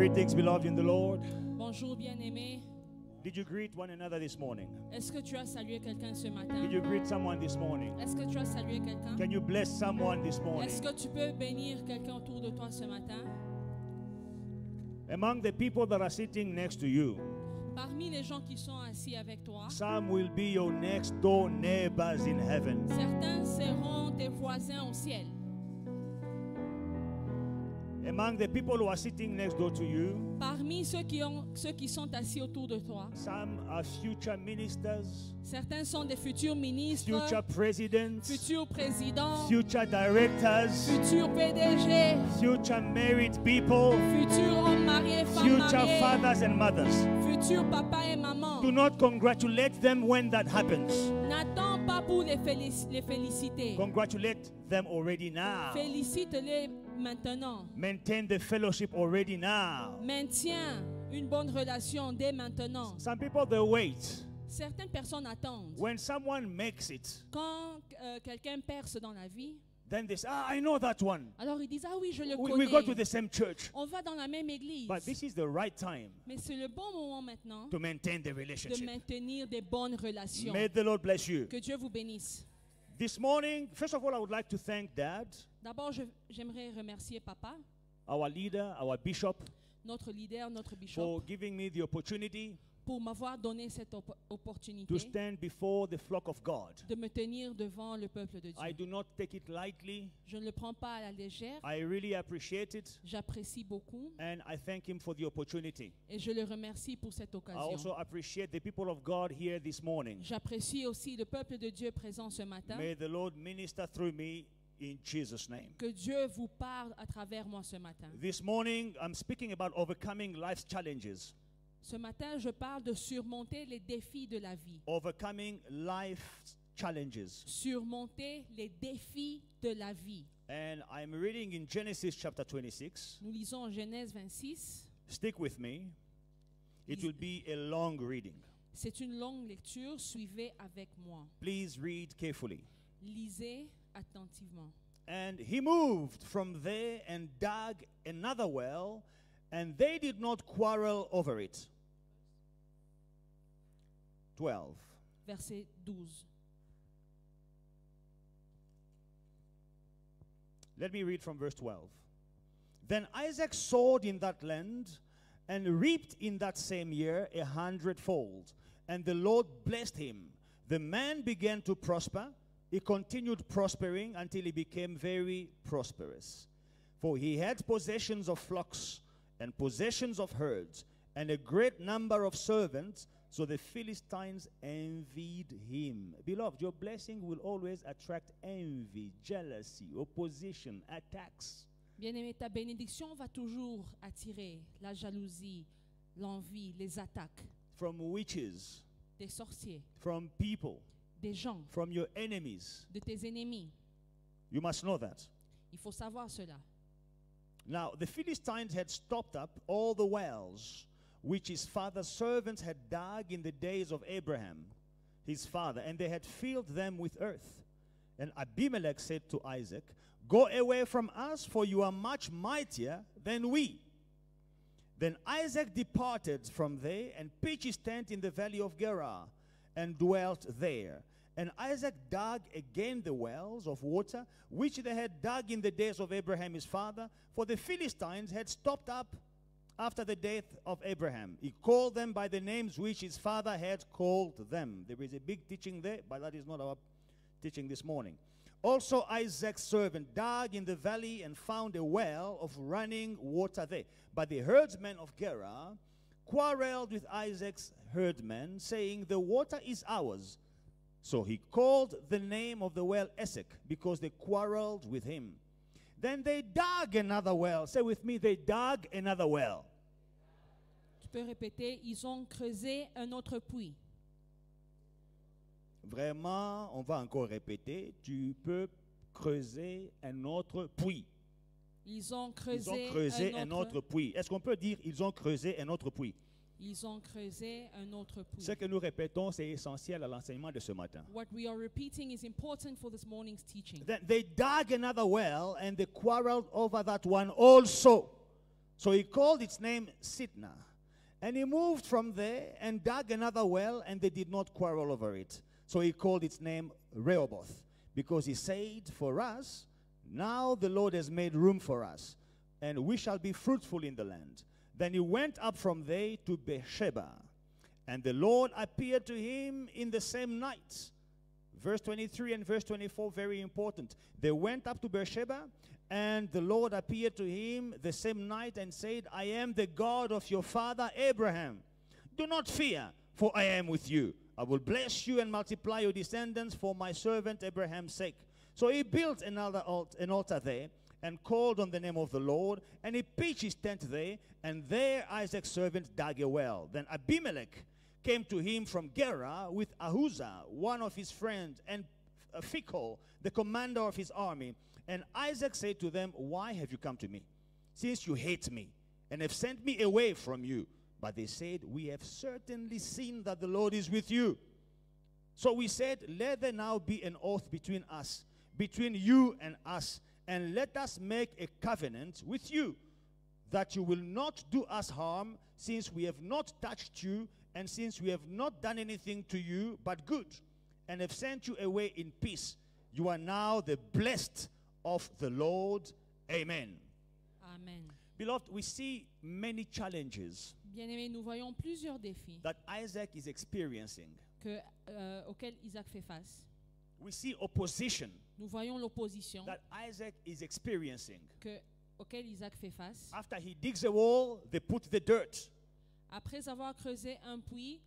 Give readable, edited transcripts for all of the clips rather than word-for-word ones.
Greetings, beloved in the Lord. Bonjour bien-aimé. Did you greet one another this morning? Est-ce que tu as salué quelqu'un ce matin? Did you greet someone this morning? Est-ce que tu as salué quelqu'un? Can you bless someone this morning? Est-ce que tu peux bénir quelqu'un autour de toi ce matin? Among the people that are sitting next to you, Parmi les gens qui sont assis avec toi, some will be your next door neighbors in heaven. certains seront tes voisins au ciel. Among the people who are sitting next door to you, Parmi ceux qui sont assis autour de toi, some are future ministers, certains sont des futurs ministres, future presidents, futurs présidents, future directors, futurs PDG, future married people, futurs hommes mariés, femmes future mariées, fathers and mothers. futurs papas et mamans. Do not congratulate them when that happens. N'attends pas pour les féliciter. Congratulate them already now. Félicite-les maintenant. Maintain the fellowship already now. Maintiens une bonne relation dès maintenant. Some people, they wait. Certaines personnes attendent. When someone makes it, Quand quelqu'un perce dans la vie, then they say, I know that one. alors ils disent, ah oui, je le We go to connais. the same church. On va dans la même église. But this is the right time Mais c'est le bon moment maintenant to maintain the de relationship. maintenir des bonnes relations. May the Lord bless you. Que Dieu vous bénisse. This morning, first of all, I would like to thank Dad, D'abord, j'aimerais remercier Papa, our leader, our bishop, notre leader, notre bishop, for giving me the opportunity pour m'avoir donné cette opportunité to stand before the flock of God. de me tenir devant le peuple de I Dieu. do not take it lightly. Je ne le prends pas à la légère. I really appreciate it, J'apprécie beaucoup and I thank him for the opportunity. et je le remercie pour cette I also occasion. appreciate the people of God here this morning. J'apprécie aussi le peuple de Dieu présent ce matin. May the Lord minister through me in Jesus' name. Que Dieu vous parle à travers moi ce matin. This morning, I'm speaking about overcoming life's challenges. Ce matin, je parle de surmonter les défis de la vie. Overcoming life's challenges. Surmonter les défis de la vie. And I'm reading in Genesis chapter 26. Nous lisons Genèse 26. Stick with me. It will be a long reading. C'est une longue lecture. Suivez avec moi. Please read carefully. Lisez attentivement. And he moved from there and dug another well, and they did not quarrel over it. 12. Verset 12. Let me read from verse 12. Then Isaac sowed in that land and reaped in that same year 100-fold. And the Lord blessed him. The man began to prosper. He continued prospering until he became very prosperous. For he had possessions of flocks and possessions of herds and a great number of servants. So the Philistines envied him. Beloved, your blessing will always attract envy, jealousy, opposition, attacks. Bien-aimé, ta bénédiction va toujours attirer la jalousie, l'envie, les attaques From witches, des sorciers, from people, des gens, from your enemies. de tes ennemis. You must know that. Il faut savoir cela. Now, the Philistines had stopped up all the wells which his father's servants had dug in the days of Abraham, his father, and they had filled them with earth. And Abimelech said to Isaac, Go away from us, for you are much mightier than we. Then Isaac departed from there and pitched his tent in the valley of Gerar and dwelt there. And Isaac dug again the wells of water which they had dug in the days of Abraham his father, for the Philistines had stopped up after the death of Abraham. He called them by the names which his father had called them. There is a big teaching there, but that is not our teaching this morning. Also Isaac's servant dug in the valley and found a well of running water there. But the herdsmen of Gerar quarreled with Isaac's herdmen, saying, The water is ours. So he called the name of the well Esek, because they quarreled with him. Then they dug another well. Say with me, they dug another well. Tu peux répéter, ils ont creusé un autre puits. Vraiment, on va encore répéter. Tu peux creuser un autre puits. Ils ont Ils ont creusé, creusé un autre puits. Est-ce qu'on peut dire ils ont creusé un autre puits? Ils ont creusé un autre puits. Ce que nous répétons, c'est essentiel à l'enseignement de ce matin. What we are repeating is important for this morning's teaching. Then they dug another well and they quarreled over that one also. So he called its name Sitnah. And he moved from there and dug another well, and they did not quarrel over it. So he called its name Rehoboth, because he said, for us, now the Lord has made room for us, and we shall be fruitful in the land. Then he went up from there to Beersheba, and the Lord appeared to him in the same night. Verse 23 and verse 24, very important. They went up to Beersheba, and the Lord appeared to him the same night and said, I am the God of your father Abraham. Do not fear, for I am with you. I will bless you and multiply your descendants for my servant Abraham's sake. So he built an altar there and called on the name of the Lord, and he pitched his tent there, and there Isaac's servant dug a well. Then Abimelech came to him from Gerar with Ahuzah, one of his friends, and Phicol, the commander of his army. And Isaac said to them, why have you come to me, since you hate me, and have sent me away from you? But they said, we have certainly seen that the Lord is with you. So we said, let there now be an oath between us, between you and us, and let us make a covenant with you, that you will not do us harm, since we have not touched you, and since we have not done anything to you but good, and have sent you away in peace. You are now the blessed of the Lord. Amen. Amen. Beloved, we see many challenges Bien-aimés, nous voyons plusieurs défis that Isaac is experiencing. auxquels Isaac fait face. We see opposition Nous voyons l'opposition that Isaac is experiencing. auquel Isaac fait face. After he digs a wall, they put the dirt. Après avoir creusé un puits,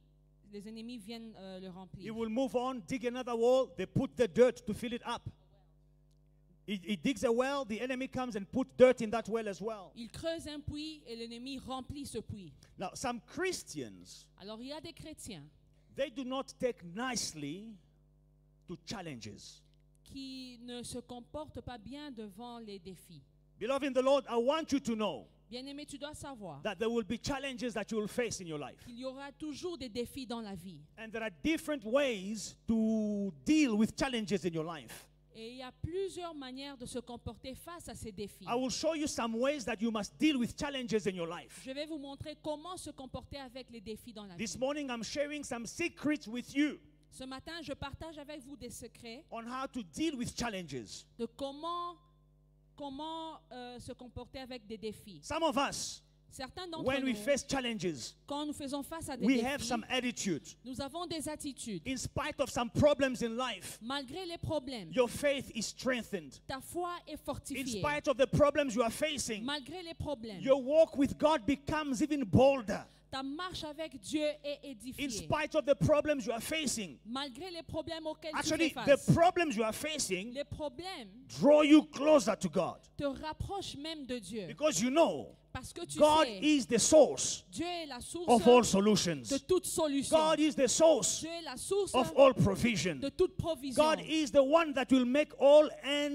les ennemis viennent le He remplir. will move on, dig another wall, they put the dirt to fill it up. He digs a well, the enemy comes and put dirt in that well as well. Il creuse un puits et l'ennemi remplit ce puits. Now, some Christians, Alors il y a des chrétiens they do not take nicely to challenges. qui ne se comportent pas bien devant les défis. Beloved in the Lord, I want you to know Bien-aimé, tu dois savoir that there will be challenges that you will face in your life. qu'il y aura toujours des défis dans la vie. And there are different ways to deal with challenges in your life. Et il y a plusieurs manières de se comporter face à ces défis. I will show you some ways that you must deal with challenges in your life. Je vais vous montrer comment se comporter avec les défis dans la This vie. morning I'm sharing some secrets with you Ce matin, je partage avec vous des secrets on how to deal with challenges. de comment se comporter avec des défis. Some of us, Certains d'entre when we nous, face challenges, quand nous faisons face à des we have défis, some attitude. nous avons des attitudes. In spite of some problems in life, Malgré les problèmes, your faith is strengthened. ta foi est In fortifiée. spite of the problems you are facing, Malgré les problèmes, your walk with God becomes even bolder. ta marche avec Dieu est In édifiée. spite of the problems you are facing, Malgré les problèmes auxquels actually, tu fais the face, problems you are facing les problèmes draw you closer to God. te rapprochent même de Dieu. Because you know, Parce que tu God sais, is the source Dieu est la source of all de solutions. toute solution. God is the source Dieu est la source of all provision. de toute provision. God is the one that will make all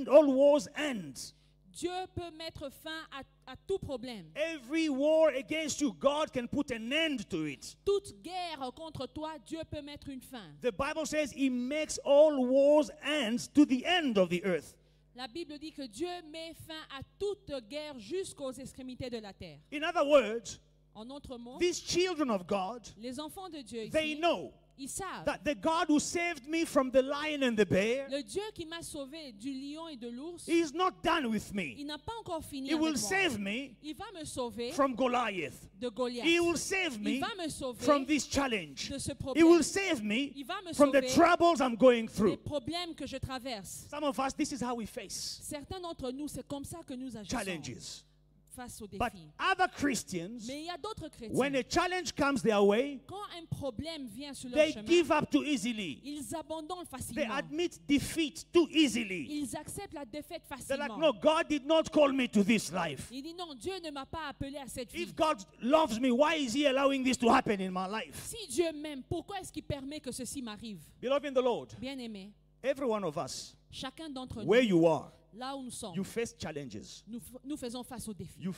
wars end. Dieu peut mettre fin à tout problème. Every war against you, God can put an end to it. Toute guerre contre toi, Dieu peut mettre une fin. The Bible says He makes all wars end to the end of the earth. La Bible dit que Dieu met fin à toute guerre jusqu'aux extrémités de la terre. In other words, En d'autres mots, these children of God, les enfants de Dieu they ici, know ils savent. that the God who saved me from the lion and the bear, Le Dieu qui m'a sauvé du lion et de l'ours, He is not done with il me. n'a pas encore fini He avec will moi. save me Il va me sauver from Goliath. de Goliath. He will save Il me va me sauver from this challenge. de ce He problème. will save me Il va me from the sauver troubles I'm going des through. problèmes que je traverse. Some of us, this is how we face Certains d'entre nous, c'est comme ça que nous agissons challenges. face aux But défis. other Christians, Mais il y a d'autres chrétiens. when a challenge comes their way, Quand un problème vient sur leur they chemin, give up too easily. ils abandonnent They facilement. admit defeat too easily. Ils acceptent la défaite They're like, facilement. no, God did not call me to this life. Il dit non, Dieu ne m'a pas appelé à cette vie. If God loves me, why is He allowing this to happen in my life? Si Dieu m'aime, pourquoi est-ce qu'il permet que ceci m'arrive? Beloved in the Lord, Bien-aimé, every one of us, chacun d'entre where nous, you are, là où nous sommes, you face challenges. nous faisons face aux défis. You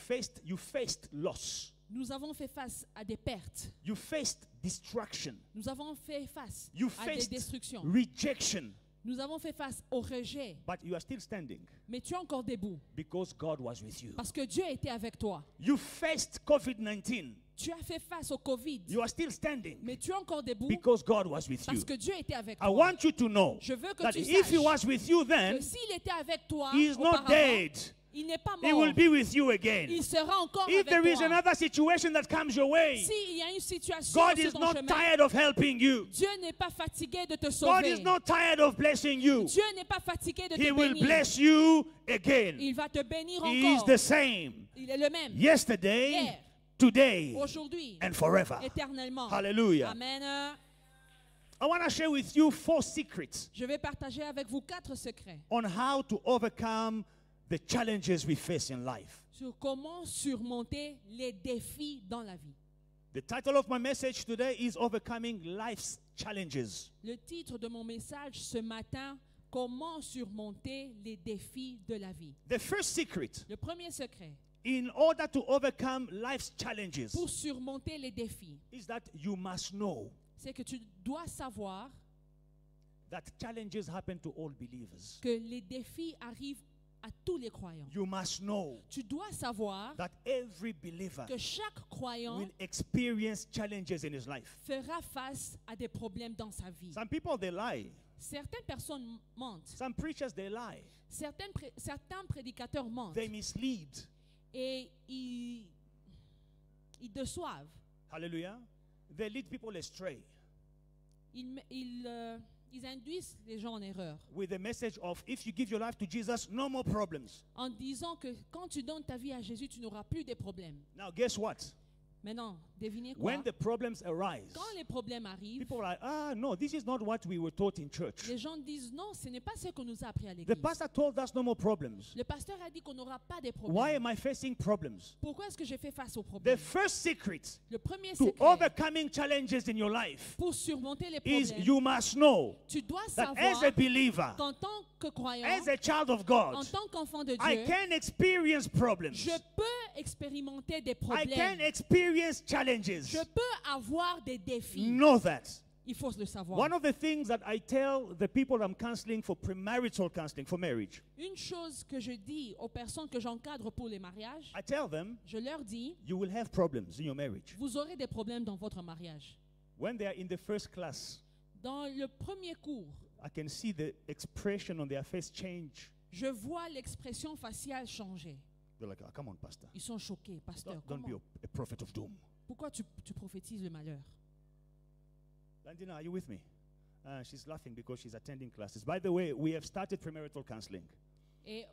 faced loss. Nous avons fait face à des pertes. You faced distraction. Nous avons fait face You à des faced destructions. rejection. Nous avons fait face au rejet, but you are still standing mais tu es encore debout because God was with you. parce que Dieu était avec toi. You faced COVID-19. Tu as fait face au Covid, You are still standing mais tu es encore debout because God was with you. parce que Dieu était avec I toi. want you to know Je veux que that tu if He saches was with you que then, s'il était avec toi He is not auparavant, dead. il n'est pas He mort. will be with you again. Il sera encore If avec there is toi. another situation that comes your way, S'il y a une situation God sur is ton not chemin, tired of helping you. Dieu n'est pas fatigué de te God sauver. is not tired of blessing you. Dieu n'est pas fatigué de He te will bénir. bless you again. Il va te bénir He is encore. the same Il est le même. yesterday, Hier, today, aujourd'hui, and forever. éternellement. Hallelujah. Amen. I want to share with you 4 secrets Je vais partager avec vous 4 secrets on how to overcome the challenges we face in life. sur comment surmonter les défis dans la vie. The title of my message today is Overcoming Life's Challenges. Le titre de mon message ce matin, comment surmonter les défis de la vie. The first secret, Le premier secret in order to overcome life's challenges, pour surmonter les défis, is that you must know c'est que tu dois savoir that challenges happen to all believers. que les défis arrivent à tous les croyants. You must know Tu dois savoir that every believer que chaque croyant will experience challenges in his life. fera face à des problèmes dans sa vie. Some people, they lie. Certaines personnes mentent. Some preachers, they lie. Certains prédicateurs mentent. They mislead. Et ils déçoivent. Hallelujah. They lead people astray Ils induisent les gens en erreur with the message of if you give your life to Jesus, no more problems. en disant que quand tu donnes ta vie à Jésus, tu n'auras plus de problèmes. Now, guess what? Maintenant, devinez quoi? When the problems arise, Quand les problèmes arrivent, people are like, no, this is not what we were taught in church. les gens disent non, ce n'est pas ce qu'on nous a appris à The l'église. pastor told us no more problems. Le pasteur a dit qu'on n'aura pas de Why problèmes. am I facing problems? Pourquoi est-ce que j'ai fait face aux The problèmes? first secret Le premier to secret overcoming challenges in your life pour surmonter les is problèmes, you must know tu dois that savoir as a believer, qu'en tant que croyant, as a child of en God, tant qu'enfant de I Dieu, can experience problems. je peux expérimenter des I can problèmes. experience challenges. Je peux avoir des défis. Know that. Il faut le savoir. One of the things that I tell the people I'm counseling for premarital counseling, for marriage, Une chose que je dis aux personnes que j'encadre pour les mariages, I tell them, je leur dis, you will have problems in your marriage. vous aurez des problèmes dans votre mariage. When they are in the first class, Dans le premier cours, I can see the expression on their face change. je vois l'expression faciale changer. They're like, come on, Pastor. Ils sont choqués. Pasteur, Don't be comment? a prophet of doom. Pourquoi tu prophétises le malheur? Landina, are you with me? She's laughing because she's attending classes. By the way, we have started premarital counseling. Et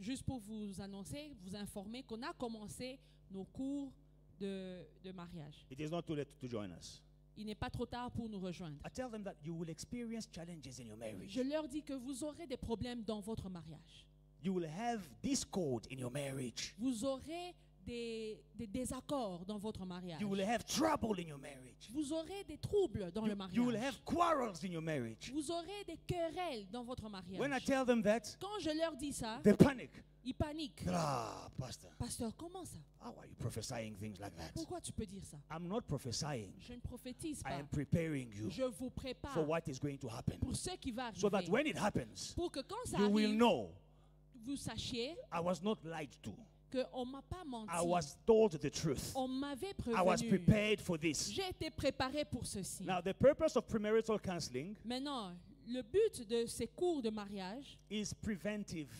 juste pour vous annoncer, vous informer qu'on a commencé nos cours de mariage. It is not too late to join us. Il n'est pas trop tard pour nous rejoindre. I tell them that you will experience challenges in your marriage. Je leur dis que vous aurez des problèmes dans votre mariage. You will have discord in your marriage. Vous aurez des désaccords dans votre mariage. You will have trouble in your marriage. Vous aurez des troubles dans le You will mariage. have quarrels in your marriage. Vous aurez des querelles dans votre When I mariage. tell them that, Quand je leur dis ça, they panic. ils paniquent. Pastor, Pasteur, comment ça? how are you prophesying things like that? Pourquoi tu peux dire ça? I'm not prophesying. Je ne prophétise I pas. am preparing you Je vous prépare for what is going to happen. pour ce qui va So that arriver. when it happens, Pour que quand ça you will arrive, know vous sachiez I was not lied to. qu'on ne m'a pas menti. I was told the truth. On m'avait I was prévenu. prepared for this. J'ai été préparé pour ceci. Now, the purpose of premarital counseling Maintenant, le but de ces cours de mariage, is preventive.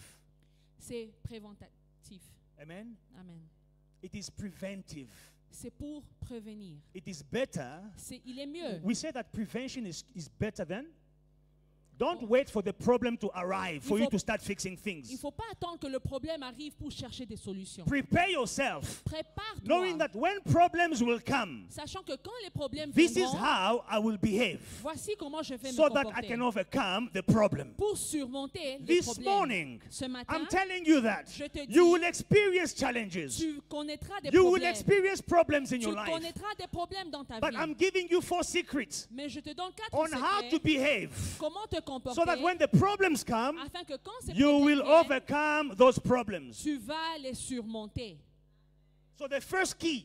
c'est préventif. Amen? Amen. It is preventive. C'est pour prévenir. It is better. Il est mieux. We say that prevention is better than. Don't wait for the problem to arrive for Il you faut- to start fixing Il ne things. faut pas attendre que le problème arrive pour chercher des solutions. Prepare yourself, Prépare-toi, knowing that when problems will come, sachant que quand les problèmes this is viendront, how I will behave voici comment je vais so me that I comporter can overcome the problem. pour surmonter les This problèmes. morning, Ce matin, I'm telling you that je te dis, you will experience challenges. tu connaîtras des You will problèmes. experience problems in Tu your life. connaîtras des problèmes dans ta But vie. I'm giving you 4 secrets Mais je te donne 4 on how to secrets behave comment te comporter so that when the problems come, afin que quand ces you will problèmes viennent, overcome those problems. tu vas les surmonter. So the first key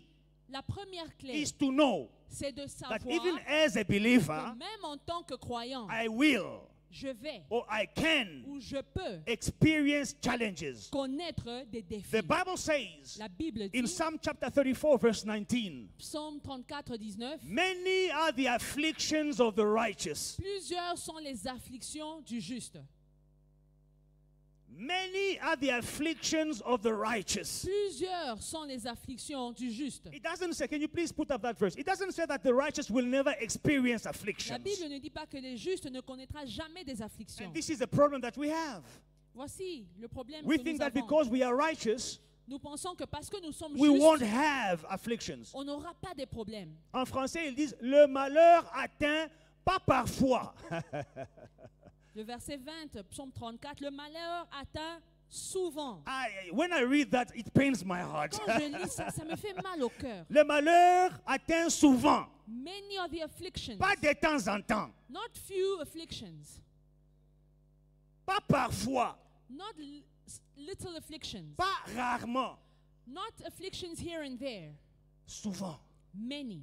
La première clé, is to know c'est de that savoir even as a believer, que même en tant que croyant, I will je vais or I can ou je peux experience challenges. connaître des défis. The Bible says La Bible in dit, Psalm chapter 34, verse 19, Psaume 34, 19, many are the afflictions of the righteous. plusieurs sont les afflictions du juste. Many are the afflictions of the righteous. Plusieurs sont les afflictions du juste. It doesn't say, can you please put up that verse? It doesn't say that the righteous will never experience La afflictions. Bible ne dit pas que les justes ne connaîtront jamais des afflictions. And this is the problem that we have. Voici le problème We que think nous that avons. because we are righteous, Nous pensons que parce que nous sommes we won't justes, have afflictions. on n'aura pas de problèmes. En français, ils disent, le malheur atteint pas parfois. Le verset 20, psaume 34, le malheur atteint souvent. When I read that, it pains my heart. Quand je lis ça, ça me fait mal au cœur. Le malheur atteint souvent, Many are the afflictions, pas de temps en temps, not few afflictions, pas parfois, not little afflictions, pas rarement, not afflictions here and there, souvent. many.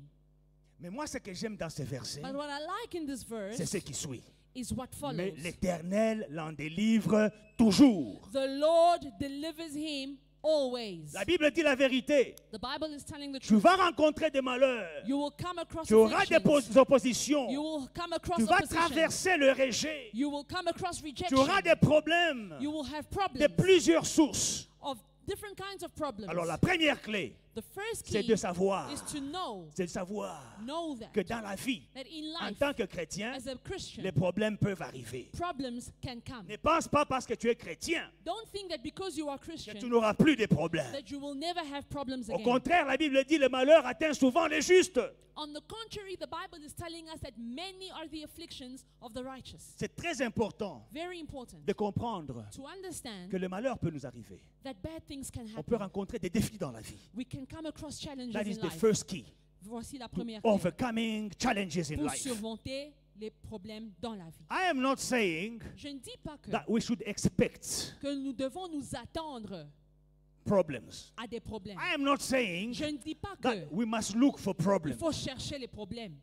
Mais moi, ce que j'aime dans ce verset, But what I like in this verse c'est ce qui suit. is what Mais follows. l'Éternel l'en délivre toujours. The Lord delivers him always. La Bible dit la vérité. The Bible is telling the Tu truth. vas rencontrer des malheurs. You will come across Tu auras des afflictions. oppositions. You will come across Tu vas opposition. traverser le rejet. You will come across Tu rejection. auras des problèmes You will have de problems plusieurs sources. of different kinds of problems. Alors la première clé, The first c'est key de savoir, is to know que dans la vie, that in en life, tant que chrétien, as a Christian, les problèmes peuvent arriver. problems can come. Ne pense pas parce que tu es chrétien Don't think that because you are que tu Christian n'auras plus de problèmes. that you will never have problems Au again. contraire, la Bible dit le malheur atteint souvent les justes. On the contrary, the Bible is telling us that many are the afflictions of the righteous. C'est très important Very important de comprendre to understand que le malheur peut nous arriver. that bad things can On peut happen. rencontrer des défis dans la vie. We can come across challenges That is in the life. first key. Voici la To première clé overcoming challenges in pour life. surmonter les problèmes dans la vie. I am not saying Je ne dis pas that we should expect que nous devons nous attendre problems. à des problèmes. I am not saying Je ne dis pas that que we must look for il problems. faut chercher les problèmes.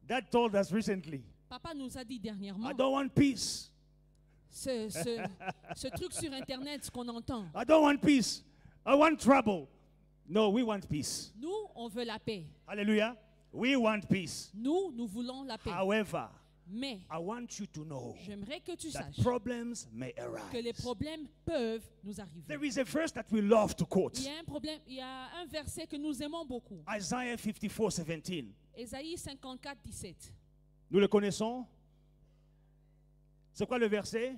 Dad told us recently, Papa nous a dit dernièrement, I don't want peace. ce truc sur Internet, ce qu'on entend. I don't want peace. I want trouble. No, we want peace. Nous, on veut la paix. Hallelujah. We want peace. Nous voulons la paix. However, Mais I want you to know j'aimerais que tu that saches problems may que les arise. problèmes peuvent nous arriver. There is a verse that we love to quote. Il y a un problème, il y a un verset que nous aimons beaucoup. Isaiah 54:17. Ésaïe 54, 17. Nous le connaissons? C'est quoi le verset?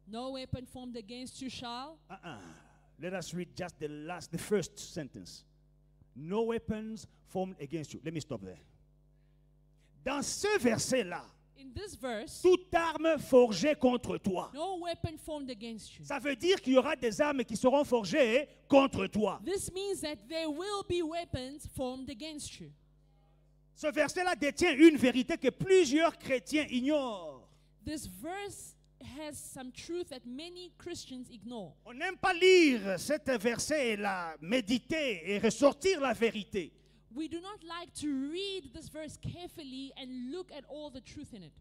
No weapon formed against you shall. Let us read just the first sentence. No weapons formed against you. Let me stop there. Dans ce verset-là, In this verse, toute arme forgée contre toi. no weapon formed against you. Ça veut dire qu'il y aura des armes qui seront forgées contre toi. This means that there will be weapons formed against you. Ce verset-là détient une vérité que plusieurs chrétiens ignorent. This verse has some truth that many Christians ignore. On n'aime pas lire cet verset et la méditer et ressortir la vérité. We do not like to read this verse carefully and look at all the truth in it.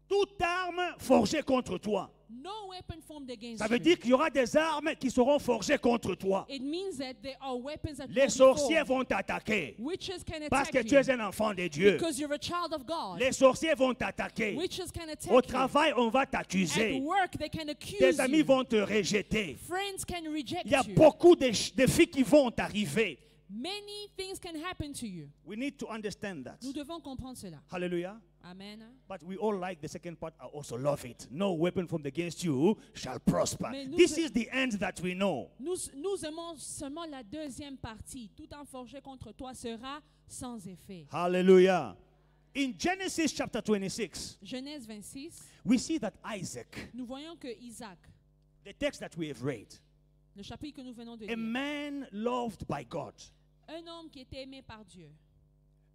Toute arme forgée contre toi. No weapon formed against Ça veut you. dire qu'il y aura des armes qui seront forgées contre toi. It means that there are weapons that will Les be sorciers formed. vont t'attaquer Witches can parce attack que tu es you un enfant de Dieu. because you're a child of God. Les sorciers vont t'attaquer. Witches can attack Au you. travail, on va At t'accuser. work, they can accuse Tes amis you. vont te rejeter. Friends can reject Il y a you. beaucoup de défis qui vont arriver. Many things can happen to you. We need to understand that. Nous devons comprendre cela. Hallelujah. Amen. But we all like the second part. I also love it. No weapon formed against you shall prosper. Mais nous- This is the end that we know. Nous aimons seulement la deuxième partie. Tout en forgé contre toi sera sans effet. Hallelujah. In Genesis chapter 26, Genèse 26, we see that Isaac, nous voyons que Isaac, the text that we have read, le chapitre que nous venons de a lire, man loved by God, un homme qui était aimé par Dieu,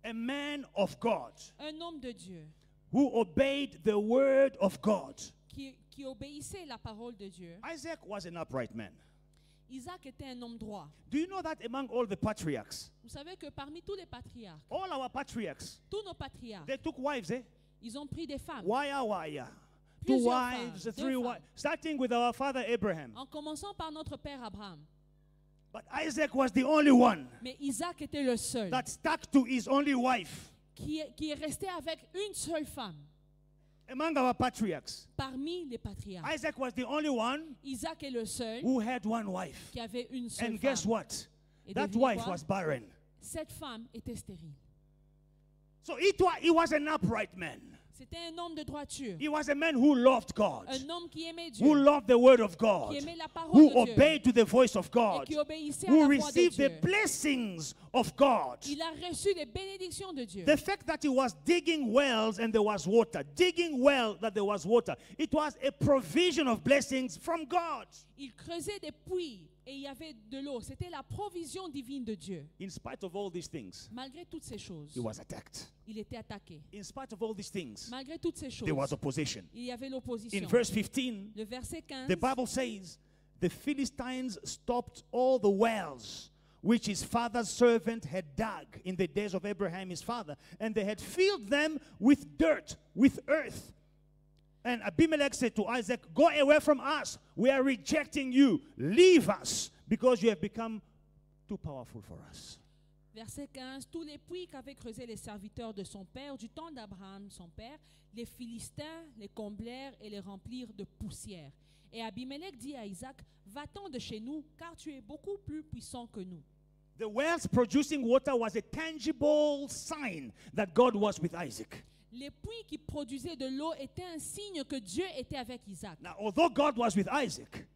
a man of God, un homme de Dieu, who obeyed the word of God. qui obéissait la parole de Dieu. Isaac was an upright man. Isaac était un homme droit. Do you know that among all the patriarchs, Vous savez que parmi tous les patriarches, all our patriarchs, tous nos patriarches, they took wives, eh? ils ont pris des femmes. Wire. Two Plusieurs wives, femmes, three deux wives. femmes. Starting with our father Abraham. En commençant par notre père Abraham. But Isaac was the only one Mais Isaac était le seul that stuck to his only wife qui est resté avec une seule femme among our patriarchs. parmi les patriarches. Isaac was the only one Isaac est le seul who had one wife. qui avait une seule And guess femme. what? Et That devinez wife quoi? was barren. Cette femme était stérile. So he was an upright man. C'était un homme de droiture. He was a man who loved God, Un homme qui aimait Dieu. who loved the word of Qui God, aimait la parole who de Dieu. obeyed to the voice of Et God, qui obéissait à who la voix de received the Dieu. blessings of God. Il a reçu les bénédictions de Dieu. The fact that he was digging wells and there was water, digging well that there was water, it was a provision of blessings from God. Il creusait des puits et il y avait de l'eau. C'était la provision divine de Dieu. In spite of all these things, Malgré toutes ces choses, he was attacked. il était attaqué. In spite of all these things, Malgré toutes ces there was choses, opposition. il y avait l'opposition. In verse 15, Le verset 15, the Bible says, the Philistines stopped all the wells which his father's servant had dug in the days of Abraham his father, and they had filled them with dirt, with earth. And Abimelech said to Isaac, go away from us. We are rejecting you. Leave us, because you have become too powerful for us. verset 15, tous les puits qu'avaient creusés les serviteurs de son père, du temps d'Abraham, son père, les Philistins les comblèrent et les remplirent de poussière. Et Abimelech dit à Isaac, va-t'en de chez nous, car tu es beaucoup plus puissant que nous. The wells producing water was a tangible sign that God was with Isaac. Les puits qui produisaient de l'eau étaient un signe que Dieu était avec Isaac. Now, although God was with Isaac,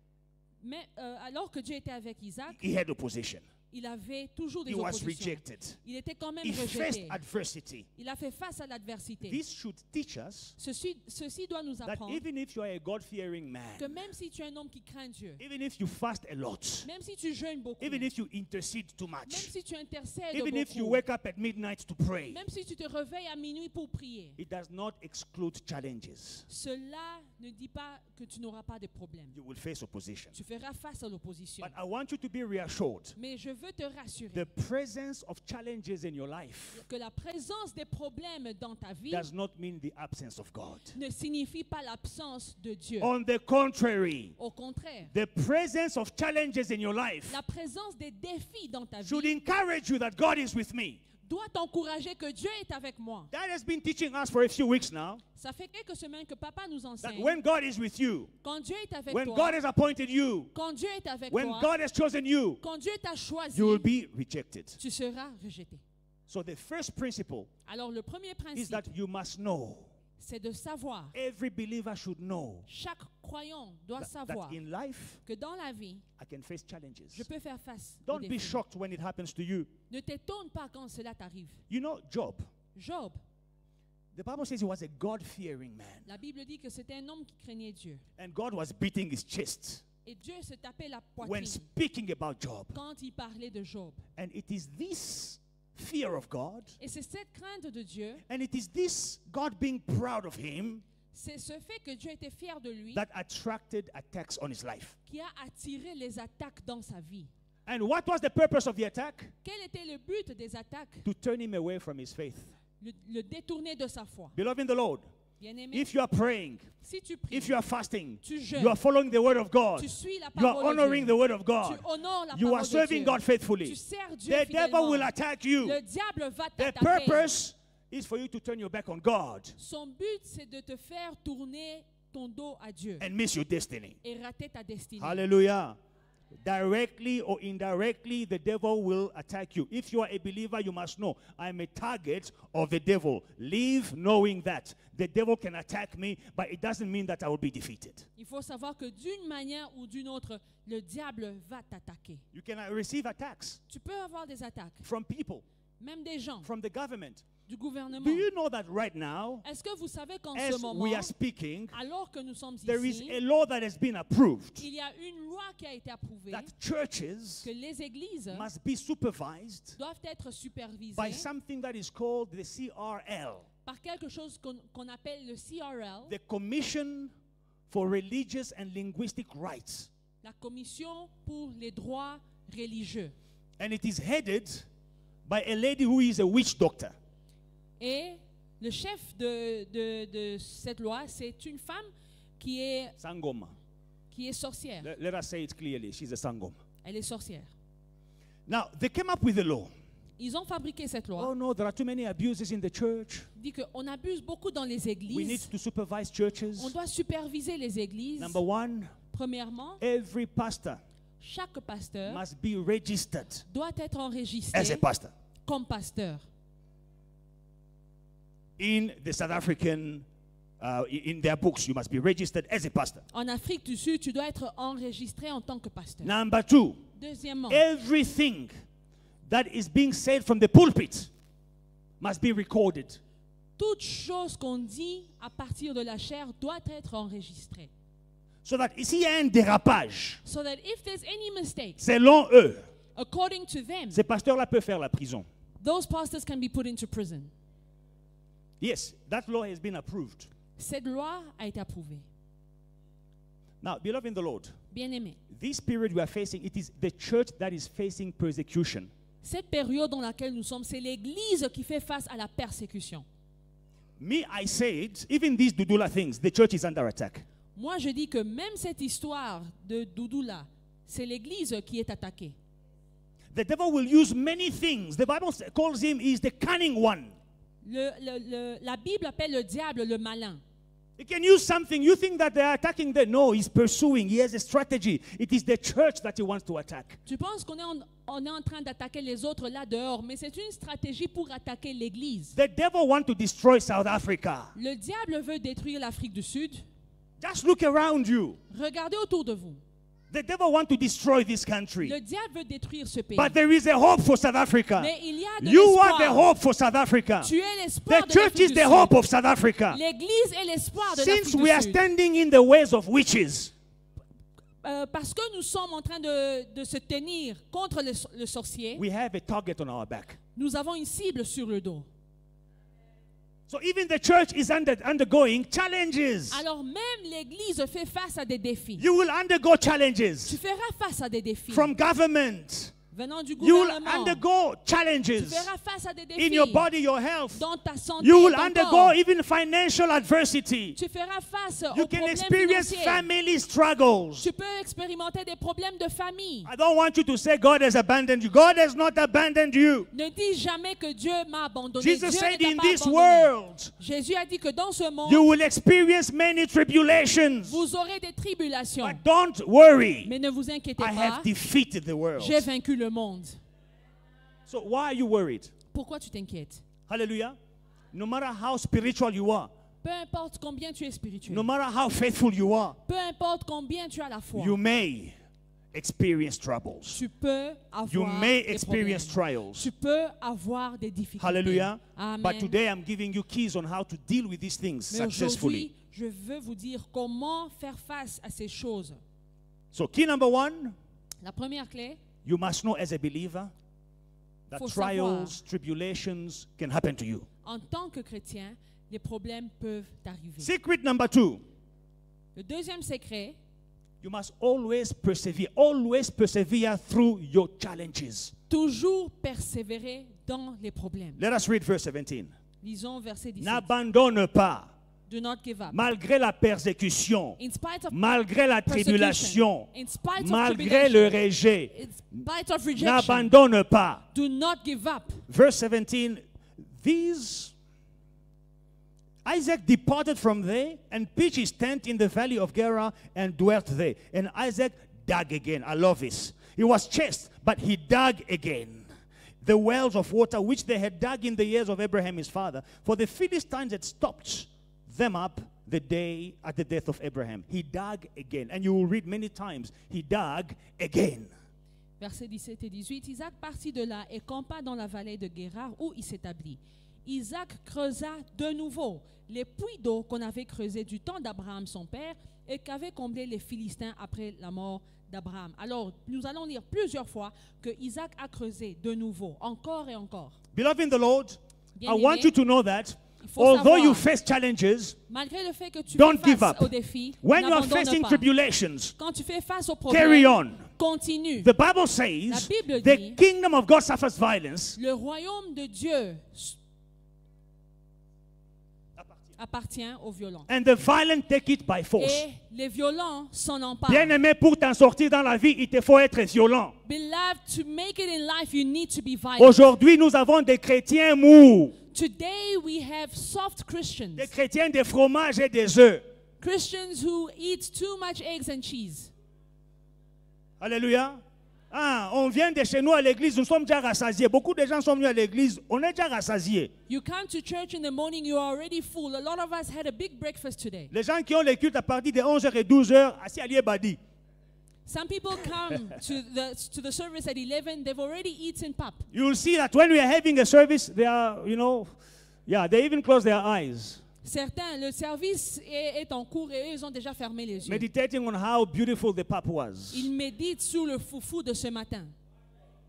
Mais alors que Dieu était avec Isaac, he had opposition. il avait toujours des He was oppositions. rejected. Il était quand même He faced rejeté. adversity. Il a fait face à l'adversité. This should teach us Ceci doit nous that apprendre even if you are a God-fearing que man, même si tu es un homme qui craint Dieu, even if you fast a lot, même si tu jeûnes beaucoup, even if you intercede too même much, si tu intercèdes even if you beaucoup, wake up at midnight to pray, même si tu te réveilles à minuit pour prier, it does not exclude challenges. cela ne dit pas que tu n'auras pas de problème. You will face opposition. Tu feras face à l'opposition. But I want you to be reassured. Mais je veux te rassurer The presence of challenges in your life que la présence des problèmes dans ta vie does not mean the absence of God. ne signifie pas l'absence de Dieu. On the contrary, Au contraire, the presence of challenges in your life la présence des défis dans ta should vie encourage you that God is with me. doit t'encourager que Dieu est avec moi. That has been teaching us for a few weeks now. Ça fait quelques semaines que papa nous That enseigne. when God is with you, Quand Dieu est avec when toi, God has appointed you, quand Dieu est avec when toi, God has chosen you, quand Dieu t'a choisi, you will be rejected. tu seras rejeté. So the first principle Alors le premier is principe, that you must know. c'est de savoir, Every believer should know chaque croyant doit that savoir in life que dans la vie, I can face challenges. je peux faire face aux Don't be défis. shocked when it happens to you. Ne t'étonne pas quand cela t'arrive. You know, Job, Job, the Bible says he was a God-fearing man. la Bible dit que c'était un homme qui craignait Dieu. And God was beating his chest Et Dieu se tapait la when poitrine speaking about Job. quand il parlait de Job. And it is this fear of God, Et c'est cette crainte de Dieu, and it is this God being proud of him, c'est ce fait que Dieu était fier de lui that attracted attacks on his life. qui a attiré les attaques dans sa vie. And what was the purpose of the attack? Quel était le but des attaques? To turn him away from his faith. Le détourner de sa foi. Beloved in the Lord, Bien-aimé, if you are praying, si tu pries, if you are fasting, tu jeûnes, you are following the word of God, tu suis la you are parole de honoring Dieu, the word of tu God, honores la you parole are de serving Dieu, God tu faithfully, sers Dieu the devil will fidèlement, attack you. le diable va The t'attaquer. purpose is for you to turn your back on God Son but, c'est de te faire tourner ton dos à Dieu and miss your destiny. et rater ta destinée. Hallelujah. Directly or indirectly, the devil will attack you. If you are a believer, you must know I'm a target of the devil. Live knowing that the devil can attack me, but it doesn't mean that I will be defeated. Il faut savoir que d'une manière ou d'une autre, le diable va t'attaquer. You can receive attacks Tu peux avoir des attaques, from people, même des gens, from the government. du gouvernement. Do you know that right now, Est-ce que vous savez qu'en as ce moment, we are speaking, alors que nous sommes there is ici, a law that has been approved il y a une loi qui a été approuvée that churches que les églises must be supervised doivent être supervisées by something that is called the CRL, par quelque chose qu'on appelle le CRL, the Commission for Religious and Linguistic Rights. la commission pour les droits religieux. And it is headed by a lady who is a witch doctor. Et le chef de cette loi, c'est une femme qui est Sangoma. sorcière. Let us say it clearly. She's a Sangoma. Elle est sorcière. Now, they came up with a law. Ils ont fabriqué cette loi. Oh no, there are too many abuses in the church. Dit qu'on abuse beaucoup dans les We need églises. to supervise churches. On doit superviser les églises. Number one, Premièrement, every pastor chaque pasteur must be registered doit être as a enregistré pastor. comme pasteur. In the South African, in their books, you must be registered as a pastor. En Afrique du Sud, tu dois être enregistré en tant que pasteur. Number two, Deuxièmement, everything that is being said from the pulpit must be recorded. toute chose qu'on dit à partir de la chair doit être enregistrée. So that s'il y a un dérapage, So that if there's any mistakes, selon eux, according to them, ces pasteurs-là peuvent faire la prison. those pastors can be put into prison. Yes, that law has been approved. Cette loi a été approuvée. Now, beloved in the Lord, Bien-aimés, this period we are facing, it is the church that is facing persecution. cette période dans laquelle nous sommes, c'est l'Église qui fait face à la persécution. Me, I said, even these Dudula things, the church is under attack. Moi, je dis que même cette histoire de Doudou-là, c'est l'Église qui est attaquée. The devil will use many things. The Bible calls him, he's the cunning one. La Bible appelle le diable le malin. He can use something. You think that they are attacking them. No, he's pursuing. He has a strategy. It is the church that he wants to attack. Tu penses qu'on est en train d'attaquer les autres là dehors, mais c'est une stratégie pour attaquer l'Église. The devil wants to destroy South Africa. Le diable veut détruire l'Afrique du Sud. Just look around you. Regardez autour de vous. The devil wants to destroy this country. Le diable veut détruire ce pays. But there is a hope for South Africa. Mais il y a de You are the l'espoir. hope for South Africa. Tu es l'espoir The de church l'Afrique is du the Sud. hope of South Africa. L'Église est l'espoir de Since l'Afrique we du are Sud. standing in the ways of witches, Parce que nous sommes en train de se tenir contre le sorcier, we have a target on our back. nous avons une cible sur le dos. So even the church is undergoing challenges. Alors même l'Église fait face à des défis. You will undergo Tu challenges feras face à des défis from government. venant du You will gouvernement. undergo Tu challenges feras face à des in défis your body, your health. dans ta santé, You will ton undergo corps. even financial adversity. Tu feras face You aux can problèmes experience financiers. family struggles. Tu peux expérimenter des problèmes de famille. I don't want you to say God has abandoned you. God has not abandoned you. Ne dis jamais que Dieu m'a abandonné. Jesus Dieu said, ne t'a in pas this abandonné. world, Jésus a dit que dans ce monde, you will experience many tribulations. vous aurez des tribulations. But don't worry. Mais ne vous inquiétez I pas, have defeated the world. j'ai vaincu le monde. So why are you worried? Pourquoi tu t'inquiètes? Hallelujah. No matter how spiritual you are, Peu importe combien tu es spirituel, no matter how faithful you are, peu importe combien tu as la foi, you may experience troubles. tu peux You avoir may des experience problèmes. trials. Tu peux avoir des difficultés. Hallelujah. Amen. But today I'm giving you keys on how to deal with these things Mais successfully. aujourd'hui, je veux vous dire comment faire face à ces choses. So key number one, La première clé, you must know as a believer that Faut trials, tribulations can happen to you. en tant que chrétien, les problèmes peuvent arriver. Secret number two, Le deuxième secret, you must always persevere through your challenges. toujours persévérer dans les problèmes. Let us read verse 17. Lisons verset 17. N'abandonne pas, Do not give up. malgré la persécution, In spite of malgré la tribulation, in spite of malgré le tribulation, rejet, in spite of rejection, n'abandonne pas. do not give up. Verse 17, Isaac departed from there and pitched his tent in the valley of Gerar and dwelt there. And Isaac dug again. I love this. He was chased, but he dug again the wells of water which they had dug in the years of Abraham his father. For the Philistines had stopped them up the day at the death of Abraham. He dug again. And you will read many times, he dug again. Versets 17 et 18. Isaac partit de là et campa dans la vallée de Guérar où il s'établit. Isaac creusa de nouveau les puits d'eau qu'on avait creusés du temps d'Abraham son père et qu'avaient comblés les Philistins après la mort d'Abraham. Alors, nous allons lire plusieurs fois que Isaac a creusé de nouveau, encore et encore. Beloved in the Lord, I Bien-aimés, want you to know that Il faut although you savoir, face challenges, malgré le fait que tu don't fais give face up. aux défis, when you are n'abandonne facing pas. tribulations, Quand tu fais face aux carry problèmes, on. continue. The Bible says La Bible the dit- kingdom of God suffers violence, Le royaume de Dieu appartient aux violents. and the violent take it by force. Et les violents s'en emparent. Bien-aimé, pour t'en sortir dans la vie, il te faut être violent. Beloved, to make it in life, you need to be violent. Aujourd'hui, nous avons des chrétiens mous, Today we have soft Christians. des chrétiens de fromage et des œufs. Christians who eat too much eggs and cheese. Alléluia. Ah, on vient de chez nous à l'église, nous sommes déjà rassasiés. Beaucoup de gens sont venus à l'église, on est déjà rassasiés. You come to church in the morning, you are already full. A lot of us had a big breakfast today. Les gens qui ont les cultes à partir de 11h et 12h, assis à Liébadi. Some people come to the service at 11, they've already eaten pap. You'll see that when we are having a service, they are, they even close their eyes, Certains, le service est en cours et eux, ils ont déjà fermé les yeux. meditating on how beautiful the pap was. Ils méditent sur le foufou de ce matin.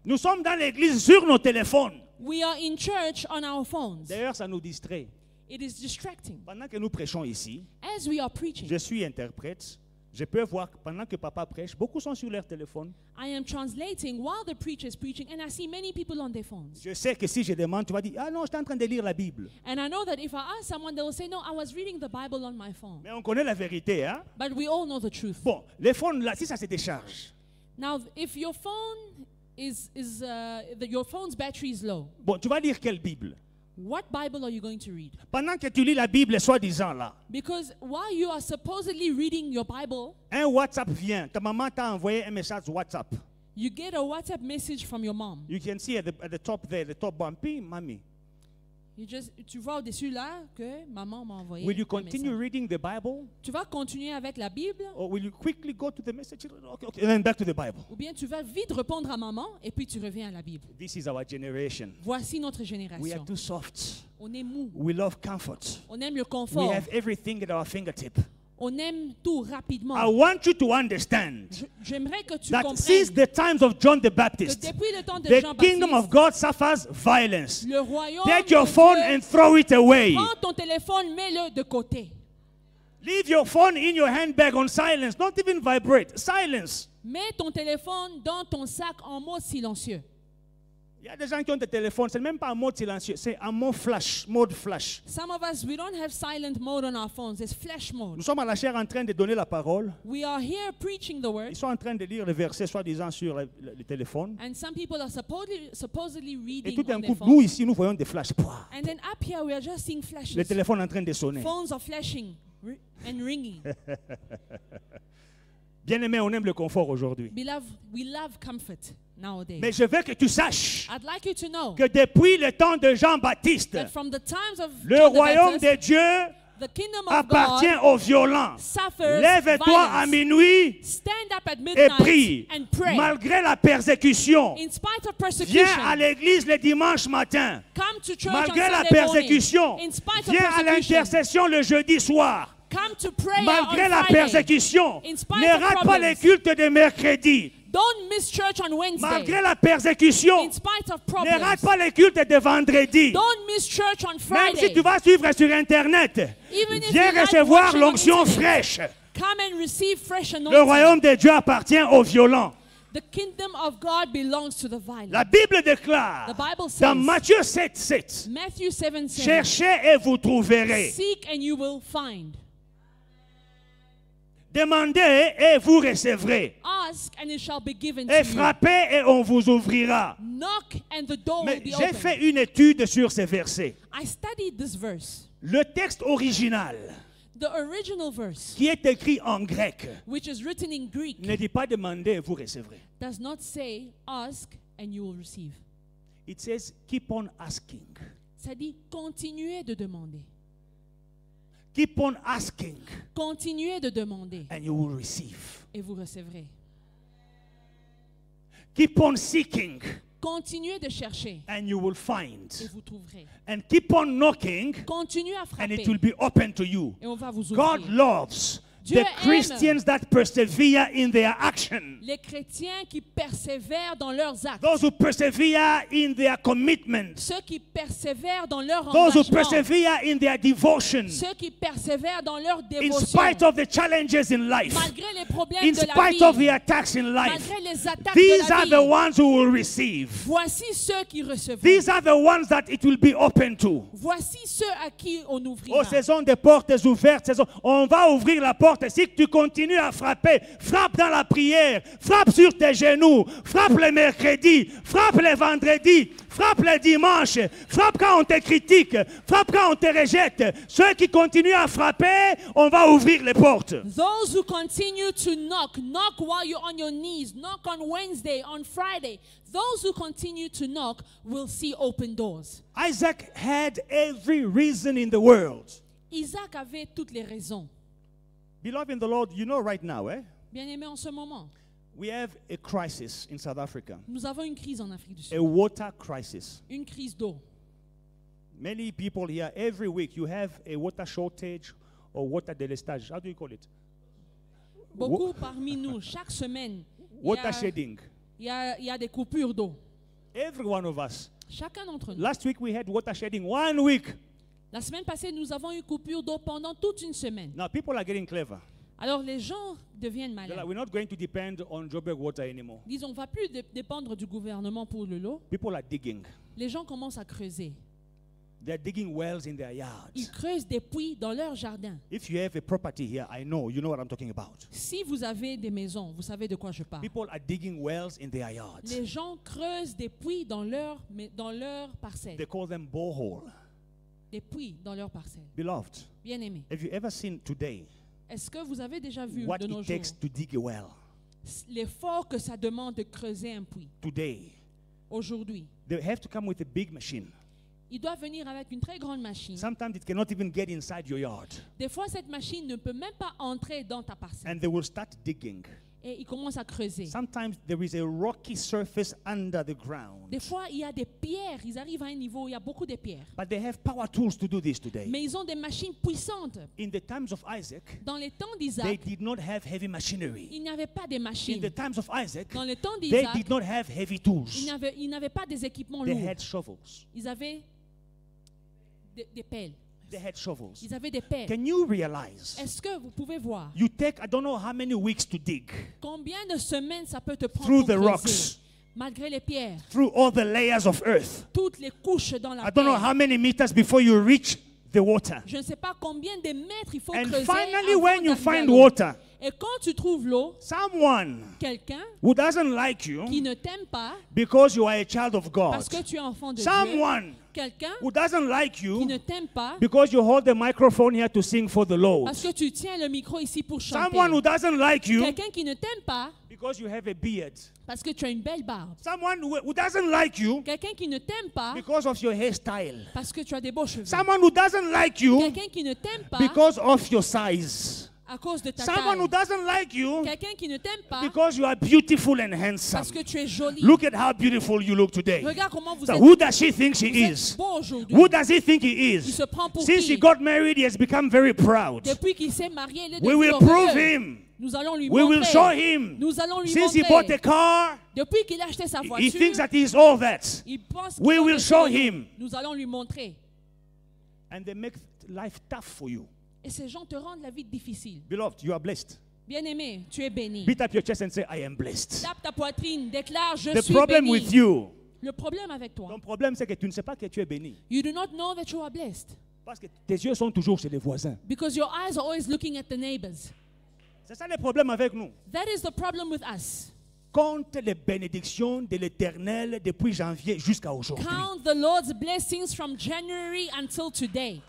Nous sommes dans l'église sur nos téléphones. We are in church on our phones. D'ailleurs, ça nous distrait. It is distracting. Pendant que nous prêchons ici, As we are preaching, je suis interprète. Je peux voir que pendant que papa prêche, beaucoup sont sur leur téléphone. I am translating while the preacher is preaching, and I see many people on their phones. Je sais que si je demande, tu vas dire, ah non, j'étais en train de lire la Bible. And I know that if I ask someone, they will say, no, I was reading the Bible on my phone. Mais on connaît la vérité, hein? But we all know the truth. Bon, les phones là, si ça se décharge, Now, if your phone your phone's battery is low, bon, tu vas lire quelle Bible? what Bible are you going to read? Pendant que tu lis la Bible, soi-disant là, Because while you are supposedly reading your Bible, un WhatsApp vient. Ta maman t'a envoyé un message WhatsApp. you get a WhatsApp message from your mom. You can see at the top there, the top bumpy, mommy. Tu vois au-dessus là que maman m'a envoyé Will you un continue message. reading the Bible? Tu vas continuer avec la Bible Or will you quickly go to the message? Okay, and then back to the Bible. ou bien tu vas vite répondre à maman et puis tu reviens à la Bible. This is our generation. Voici notre We are génération. too soft. On est mou. We love comfort. On aime le We confort. have everything at our fingertip. On aime tout rapidement. I want you to understand J'aimerais que tu that comprennes since the times of John the que Baptist, depuis le temps de the Jean-Baptiste, kingdom of God suffers violence. le royaume Take your de phone Dieu, and throw it away. prends ton téléphone, mets-le de côté. Leave your phone in your handbag on silence. Don't even vibrate. Silence. Mets ton téléphone dans ton sac en mode silencieux. Il y a des gens qui ont des téléphones, c'est même pas un mode silencieux, c'est un mode flash. Some of us, we don't have silent mode on our phones. It's flash Nous mode. sommes à la chair en train de donner la parole. We are here preaching the word, Ils sont en train de lire les versets, soi-disant, sur le téléphone. and some people are supposedly Et reading tout d'un on coup, their nous phones. ici, nous voyons des flashs. Pouah. And then up here, we are just seeing Le flashes. téléphone est en train de sonner. Phones are flashing and ringing. Bien-aimé, on aime le confort aujourd'hui. Beloved, we love comfort nowadays. Mais je veux que tu saches I'd like you to know que depuis le temps de Jean-Baptiste, that from the times of le John the royaume Baptist, de Dieu the kingdom of appartient God aux violents. suffers Lève-toi à violence. minuit Stand up at et midnight prie. and pray. Malgré la persécution, In spite of viens à persecution, l'église le dimanche matin. come to church Malgré on la Sunday morning. persécution, In spite of viens à persecution, l'intercession le jeudi soir. come to prayer Malgré on la Friday. persécution, In spite ne of rate pas problems. les cultes de mercredi. Don't miss church on Wednesday. Malgré la persécution, In spite of ne problems. rate pas les cultes de vendredi. Don't miss church on Même Friday. si tu vas suivre sur Internet, Even if viens you like recevoir watching on l'onction internet, fraîche. Come and receive fresh Le anointing. royaume de Dieu appartient aux violents. The kingdom of God belongs to the violent. La Bible déclare The Bible dans says, Matthieu 7:7, Matthew 7:7, cherchez et vous trouverez. seek and you will find. Demandez et vous recevrez. Ask and it shall be given Et to you. frappez et on vous ouvrira. Knock and the door Mais will be j'ai open. fait une étude sur ces versets. I studied this verse. Le texte original, The original verse, qui est écrit en grec, which is written in Greek, ne dit pas demandez et vous recevrez. does not say ask and you will receive. It says keep on asking. Ça dit continuez de demander. Keep on asking Continuez de demander and you will receive. et vous recevrez. Keep on seeking Continuez de chercher and you will et find. vous trouverez. And keep on knocking Continuez à and frapper it will be open to you. et on va vous God ouvrir. loves Dieu The aime Christians that persevere in their action. les chrétiens qui persévèrent dans leurs actes. Those who persevere in their commitment. Ceux qui persévèrent dans leur Those who engagement. persevere in their devotion. Ceux qui persévèrent dans leur In dévotion. spite of the challenges in life. Malgré les problèmes In de la spite of the vie. attacks in life. Malgré les attaques These de are la the vie. ones who will receive. Voici ceux qui recevront. These are the ones that it will be open to. Voici ceux à qui on ouvrira. Oh, saison des portes ouvertes. On va ouvrir la porte. Si tu continues à frapper, frappe dans la prière, frappe sur tes genoux, frappe le mercredi, frappe le vendredi, frappe le dimanche, frappe quand on te critique, frappe quand on te rejette. Ceux qui continuent à frapper, on va ouvrir les portes. Those who continue to knock, knock while you're on your knees, knock on Wednesday, on Friday. Those who continue to knock will see open doors. Isaac had every reason in the world. Isaac avait toutes les raisons. Beloved in the Lord, you know right now, Bien-aimés, en ce moment, we have a crisis in South Africa, nous avons une crise en Afrique du Sud. a water crisis. Une crise d'eau. Many people here, every week, you have a water shortage or water delestage. How do you call it? Beaucoup parmi nous, chaque semaine, Water shedding. il y a des coupures d'eau. Every one of us. Chacun d'entre nous. Last week we had water shedding 1 week. La semaine passée, nous avons eu coupure d'eau pendant toute une semaine. Now people are getting clever. Alors les gens deviennent They're malades. like, we're not going to depend on Joburg water anymore. Disons, on ne va plus dépendre du gouvernement pour le lot. People are digging. Les gens commencent à creuser. They're digging wells in their Ils yards. creusent des puits dans leur jardin. If you have a property here, I know, you know what I'm talking about. Si vous avez des maisons, vous savez de quoi je parle. People are digging wells in their yards. Les gens creusent des puits dans leur parcelle. They call them borehole. Des puits dans leur parcelle. Beloved, Bien-aimés, have you ever seen today est-ce que vous avez déjà vu what de nos it jours takes to dig a well? l'effort que ça demande de creuser un puits? Today, Aujourd'hui, they have to come with a big machine. il doit venir avec une très grande machine. Sometimes it cannot even get inside your yard. Des fois, cette machine ne peut même pas entrer dans ta parcelle. And they will start digging. Et il commence à creuser. Sometimes there is a rocky surface under the ground. Des fois, il y a des pierres. Ils arrivent à un niveau où il y a beaucoup de pierres. But they have power tools to do this today. Mais ils ont des machines puissantes. In the times of Isaac, Dans les temps they d'Isaac, did not have heavy machinery. il n'y avait pas de In machines. the times of Isaac, Dans les temps they d'Isaac, did not have heavy il tools. n'avait pas des équipements They lourds. had shovels. Ils avaient des pelles. They had shovels. Ils avaient des pelles. Can you realize? Est-ce que vous pouvez voir You take, I don't know how many weeks to dig combien de semaines ça peut te prendre through pour the creuser? rocks, Malgré les pierres, through all the layers of earth. toutes les couches dans la I don't know terre. how many meters before you reach the water. Je ne sais pas combien de mètres il faut And creuser finally, avant when you d'arriver à find l'eau. water, Et quand tu trouves l'eau, someone quelqu'un who doesn't like you qui ne t'aime pas because you are a child of God, parce que tu es enfant de Dieu, someone quelqu'un who doesn't like qui you ne t'aime pas because you hold the microphone here to sing for the Lord, parce que tu tiens le micro ici pour chanter, someone who doesn't like you quelqu'un qui ne t'aime pas because you have a beard, parce que tu as une belle barbe, someone who doesn't like you quelqu'un qui ne t'aime pas because of your hairstyle, parce que tu as des beaux cheveux, someone who doesn't like you quelqu'un qui ne t'aime pas because of your size, à cause de ta someone who taille, doesn't like you quelqu'un qui ne t'aime pas because you are beautiful and handsome. parce que tu es jolie. Look at how beautiful you look today. Regarde comment vous So êtes, who does she think she vous êtes is? beau aujourd'hui. Who does he think he Il is? se prend pour Since he qui? got married, he has become very proud. Depuis qu'il s'est marié, il est We devenu will orgueilleux. prove him. Nous allons lui We will montrer. show him. Nous allons lui Since he montrer. bought a car, Depuis qu'il a acheté sa he voiture, thinks that he is all that. il pense We qu'il will est show tout. him. Nous allons lui montrer. And they make life tough for you. Et ces gens te rendent la vie difficile. Beloved, you are blessed. Bien-aimé, tu es béni. Beat up your chest and say, I am blessed. Tape ta poitrine, déclare, je The suis problem béni. with you, Le problème avec toi, ton problème c'est que tu ne sais pas que tu es béni. you do not know that you are blessed. Parce que tes yeux sont toujours chez les voisins. Because your eyes are always looking at the neighbors. C'est ça le problème avec nous. That is the problem with us. Compte les bénédictions de l'Éternel depuis janvier jusqu'à aujourd'hui. Count the Lord's blessings from January until today.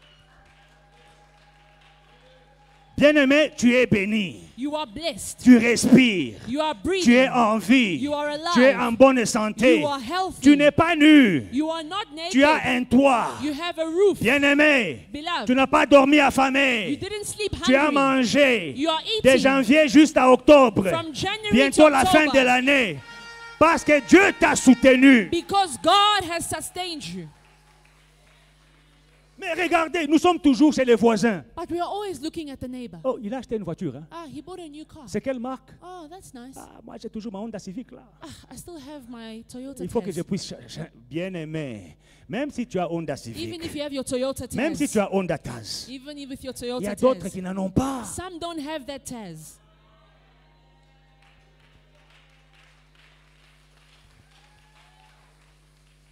Bien-aimé, tu es béni. You are blessed. Tu respires. You are breathing. Tu es en vie. You are alive. Tu es en bonne santé. You are healthy. Tu n'es pas nu. You are not naked. Tu as un toit. You have a roof. Bien-aimé, Beloved, tu n'as pas dormi you affamé. didn't sleep Tu as hungry. mangé You are de eating janvier jusqu'à octobre. from January Bientôt to la fin de October l'année. Parce que Dieu t'a soutenu. because God has sustained you. Mais regardez, nous sommes toujours chez les voisins. But we are always looking at the neighbor. Oh, il a acheté une voiture. Hein? Ah, he bought a new car. C'est quelle marque? Oh, that's nice. Ah, moi, j'ai toujours ma Honda Civic là. Ah, I still have my Toyota Il faut que Tez. je puisse bien aimer. Même si tu as Honda Even Civic, if you have your Toyota Tez. même si tu as Honda Taz, Even if with your il y a Toyota d'autres Tez. qui n'en ont pas. Some don't have that Tez.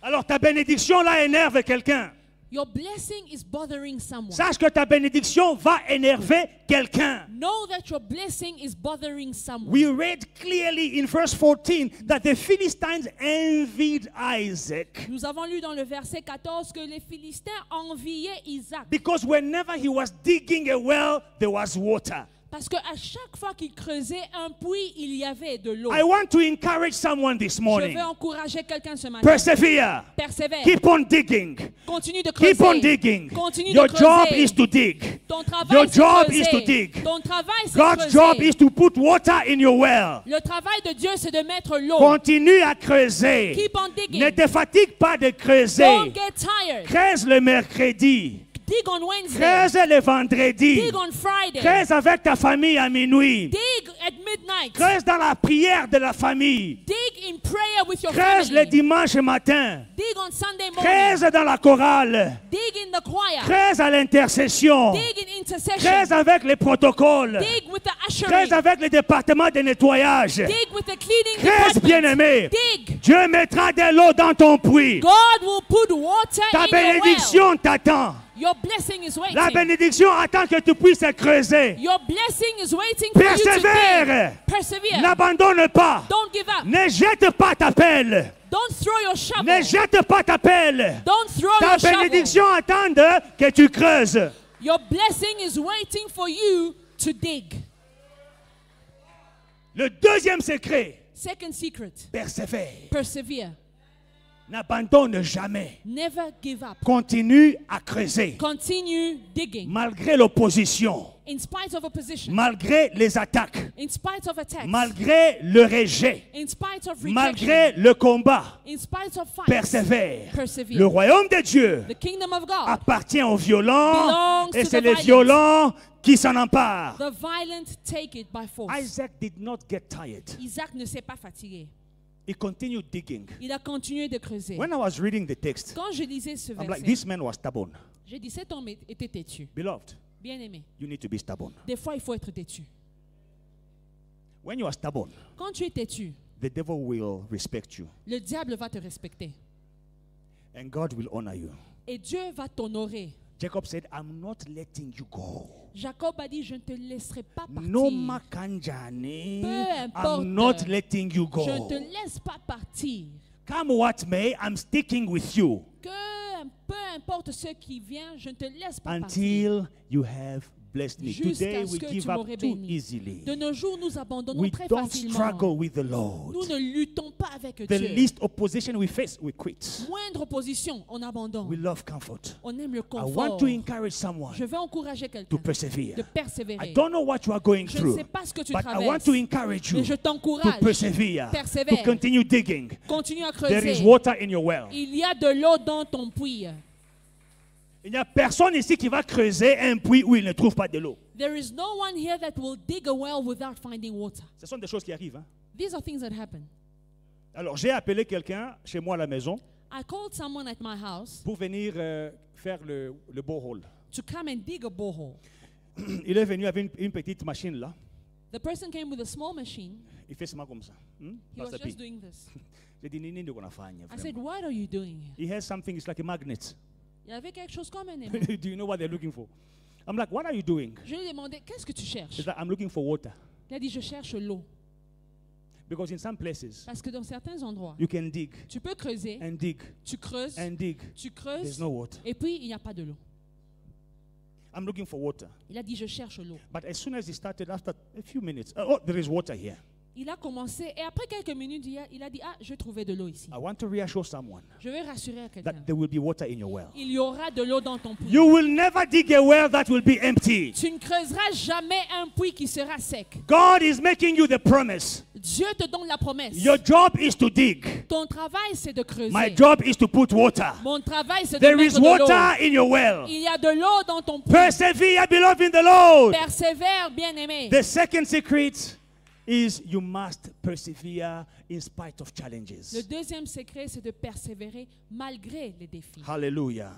Alors ta bénédiction là énerve quelqu'un. Your blessing is bothering someone. Sache que ta bénédiction va énerver quelqu'un. Know that your blessing is bothering someone. We read clearly in verse 14 that the Philistines envied Isaac Nous avons lu dans le verset 14 que les Philistins enviaient Isaac. because whenever he was digging a well, there was water. Parce qu'à chaque fois qu'il creusait un puits, il y avait de l'eau. I want to encourage someone this Je morning. veux encourager quelqu'un ce matin. Persevere. Persévère. Keep on digging. Continue de creuser. Keep on digging. Continue Your de job creuser. is to dig. Ton travail, Your c'est job creuser. is to dig. Ton travail, c'est God's creuser. job is to put water in your well. Le travail de Dieu, c'est de mettre l'eau. Continue à creuser. Keep on digging. Ne te fatigue pas de creuser. Don't get tired. Creuse le mercredi. Dig on Wednesday. Creuse le vendredi. Dig on Friday. Creuse avec ta famille à minuit. Dig at midnight. Creuse dans la prière de la famille. Dig in prayer with your Creuse le family. dimanche matin. Dig on Sunday morning. Creuse dans la chorale. Dig in the choir. Creuse à l'intercession. Dig in intercession. Creuse avec les protocoles. Dig with the Creuse ushering. avec le département de nettoyage. Dig with the cleaning Creuse, department. bien-aimé. Dig. Dieu mettra de l'eau dans ton puits. God will put water Ta in your well. bénédiction t'attend. Your blessing is waiting. La bénédiction attend que tu puisses creuser. Your blessing is waiting for you to Persévère. dig. Persevere. N'abandonne pas. Don't give up. Ne jette pas ta pelle. Don't throw your shovel. Ne jette pas ta pelle. Don't throw Ta your shovel. bénédiction attend que tu creuses. Your blessing is waiting for you to dig. Le deuxième secret, Second secret. persévère. Persevere. N'abandonne jamais. Never give up. Continue à creuser. Continue digging. Malgré l'opposition, In spite of opposition. malgré les attaques, In spite of attacks. malgré le rejet, In spite of rejection. malgré le combat, In spite of fights. persévère. Persevere. Le royaume de Dieu The kingdom of God. appartient aux violents Belongs et to c'est the les violent. violents qui s'en emparent. The violent take it by force. Isaac did not get tired. Isaac ne s'est pas fatigué. He continued digging. Il a continué de creuser. When I was reading the text, Quand je lisais ce I'm like, verset, this man was stubborn. j'ai dit cet homme était têtu. Beloved, Bien aimé. you need to be stubborn. Des fois, il faut être têtu. When you are stubborn, Quand tu es têtu, the devil will respect you le diable va te respecter. and God will honor you. Et Dieu va t'honorer. Jacob said, I'm not letting you go. Jacob a dit, je ne te laisserai pas partir. No makanjani. Peu importe. I'm not letting you Je ne go. te laisse pas partir. Come what may, I'm sticking with you Que peu importe ce qui vient, je ne te laisse pas partir. until you have blessed me. Jusqu'à Today ce we que give tu up m'aurais too béni. easily. De nos jours, nous abandonnons We très don't facilement. struggle with the Lord. Nous ne luttons pas avec The Dieu. least opposition we face, we quit. Moindre opposition, on abandonne. We love comfort. On aime le I confort. want to encourage someone Je veux encourager to quelqu'un persevere. de I persévérer. don't know what you are going Je ne through, sais pas ce que tu but I want traverses, to encourage you mais je to t'encourage. persevere, to Persévère. continue digging. Continue à There is creuser. water in your well. Il y a de l'eau dans ton puits. Il n'y a personne ici qui va creuser un puits où il ne trouve pas de l'eau. There is no one here that will dig a well without finding water. Ce sont des choses qui arrivent. Hein. These are things that happen. Alors, j'ai appelé quelqu'un chez moi à la maison I called someone at my house pour venir faire le borehole. to come and dig a borehole. Il est venu avec une petite machine là. The person came with a small machine. Il fait seulement comme ça. He Dans was sa just pied. doing this. J'ai dit, Nini, qu'on a fait, I said, what are you doing? He has something, it's like a magnet. Il y avait quelque chose comme un aimant. Do you know what they're looking for? I'm like, what are you doing? Je lui ai demandé, qu'est-ce que tu cherches? He's like, I'm looking for water. Il a dit, je cherche l'eau. Because in some places, Parce que dans certains endroits, you can dig tu peux creuser, and dig tu creuses, and dig. tu There's creuses, no water. et puis il n'y a pas de l'eau. I'm looking for water. Il a dit, je cherche l'eau. But as soon as he started, after a few minutes, oh, there is water here. Il a commencé, et après quelques minutes, il a dit, ah, je trouvais de l'eau ici. I want to reassure someone Je vais rassurer quelqu'un. that there will be water in your well. Il y aura de l'eau dans ton puits. You will never dig a well that will be empty. Tu ne creuseras jamais un puits qui sera sec. God is making you the promise Dieu te donne la promesse. Your job is to dig. Ton travail, c'est de creuser. My job is to put water. Mon travail, c'est de There mettre is de l'eau. water in your well. Il y a de l'eau dans ton puits. Persevere, beloved in the Lord. Persévère, bien-aimé. The second secret is you must persevere in spite of Le challenges. deuxième secret, c'est de persévérer malgré les défis. Hallelujah.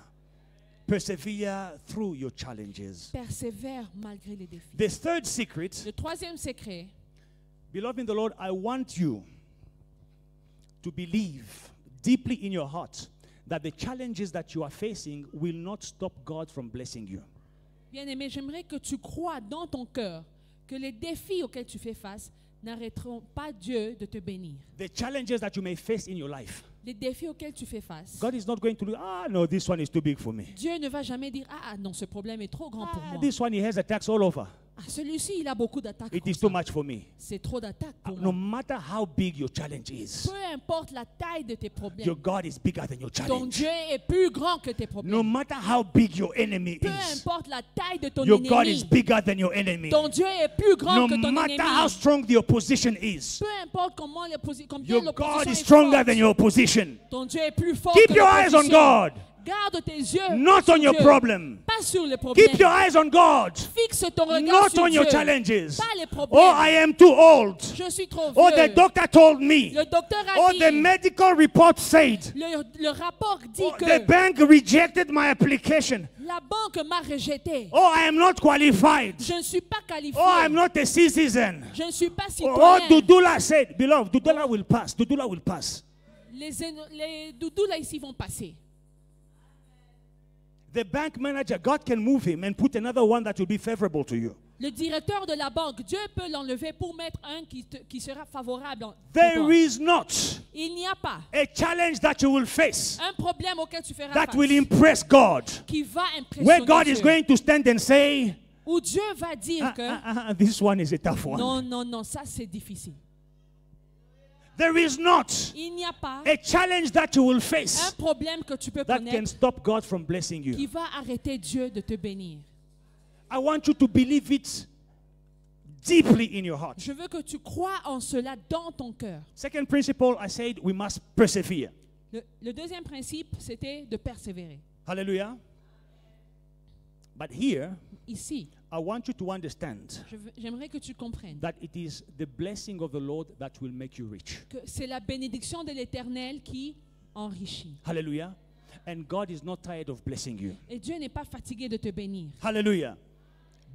Persevere through your challenges. Persévère malgré les défis. The third secret, Le troisième secret, beloved in the Lord, I want you to believe deeply in your heart that the challenges that you are facing will not stop God from blessing you. bien-aimé, j'aimerais que tu crois dans ton cœur que les défis auxquels tu fais face n'arrêteront pas Dieu de te bénir. The challenges that you may face in your life, Les défis auxquels tu fais face, God is not going to look, no, this one is too big for me. Dieu ne va jamais dire, ah non, ce problème est trop grand pour moi. This one, he has attacks all over. Ah, celui-ci, il a beaucoup d'attaques. It comme is ça. too much for me. C'est trop d'attaques pour No moi. matter how big your challenge is, Peu importe la taille de tes your problèmes, God is bigger than your ton challenge. Dieu est plus grand que tes No problèmes. matter how big your enemy Peu is, importe la taille de ton your God is ennemi, bigger than your enemy. ton Dieu est plus grand No que ton matter how ennemi. strong the opposition is, Peu importe combien your God l'opposition is est stronger forte, than your opposition. ton Dieu est plus fort Keep que your eyes on l'opposition. God, Garde tes yeux not sur on your Dieu, problem. pas sur les problèmes. Keep your eyes on God, Fixe ton regard not sur on your Dieu, challenges. pas les Oh, problèmes. I am too old. Je suis trop Oh, vieux. the doctor told me. Le docteur a Oh, dit, the medical report said. le rapport dit Oh, que the bank rejected my application. la banque m'a rejeté. Oh, I am not qualified. Je ne suis pas qualifié. Oh, I'm not a citizen. Je ne suis pas Oh, citoyen. Dudula said, beloved, Dudula will pass. Dudula will pass. Les doudous là ici vont passer. The bank manager, God can move him and put another one that will be favorable to you. Le directeur de la banque, Dieu peut l'enlever pour mettre un qui sera favorable. Pour There toi. is not Il n'y a pas a challenge that you will face un problème auquel tu feras that face will impress God. qui va Where impressionner God is Dieu. going to stand and say, Où Dieu va dire que this one is a tough one. non, non, non, ça c'est difficile. There is not Il n'y a pas a challenge that you will un face problème que tu peux that can connaître stop God from blessing qui you. va arrêter Dieu de te bénir. I want you to believe it deeply in your heart. Je veux que tu crois en cela dans ton cœur. Second principle, I said we must persevere. Le deuxième principe, c'était de persévérer. Hallelujah. But here, Ici, I want you to understand j'aimerais que tu comprennes that it is the blessing of the Lord that will make you rich. que c'est la bénédiction de l'Éternel qui enrichit. Hallelujah. And God is not tired of blessing you. Et Dieu n'est pas fatigué de te bénir. Hallelujah.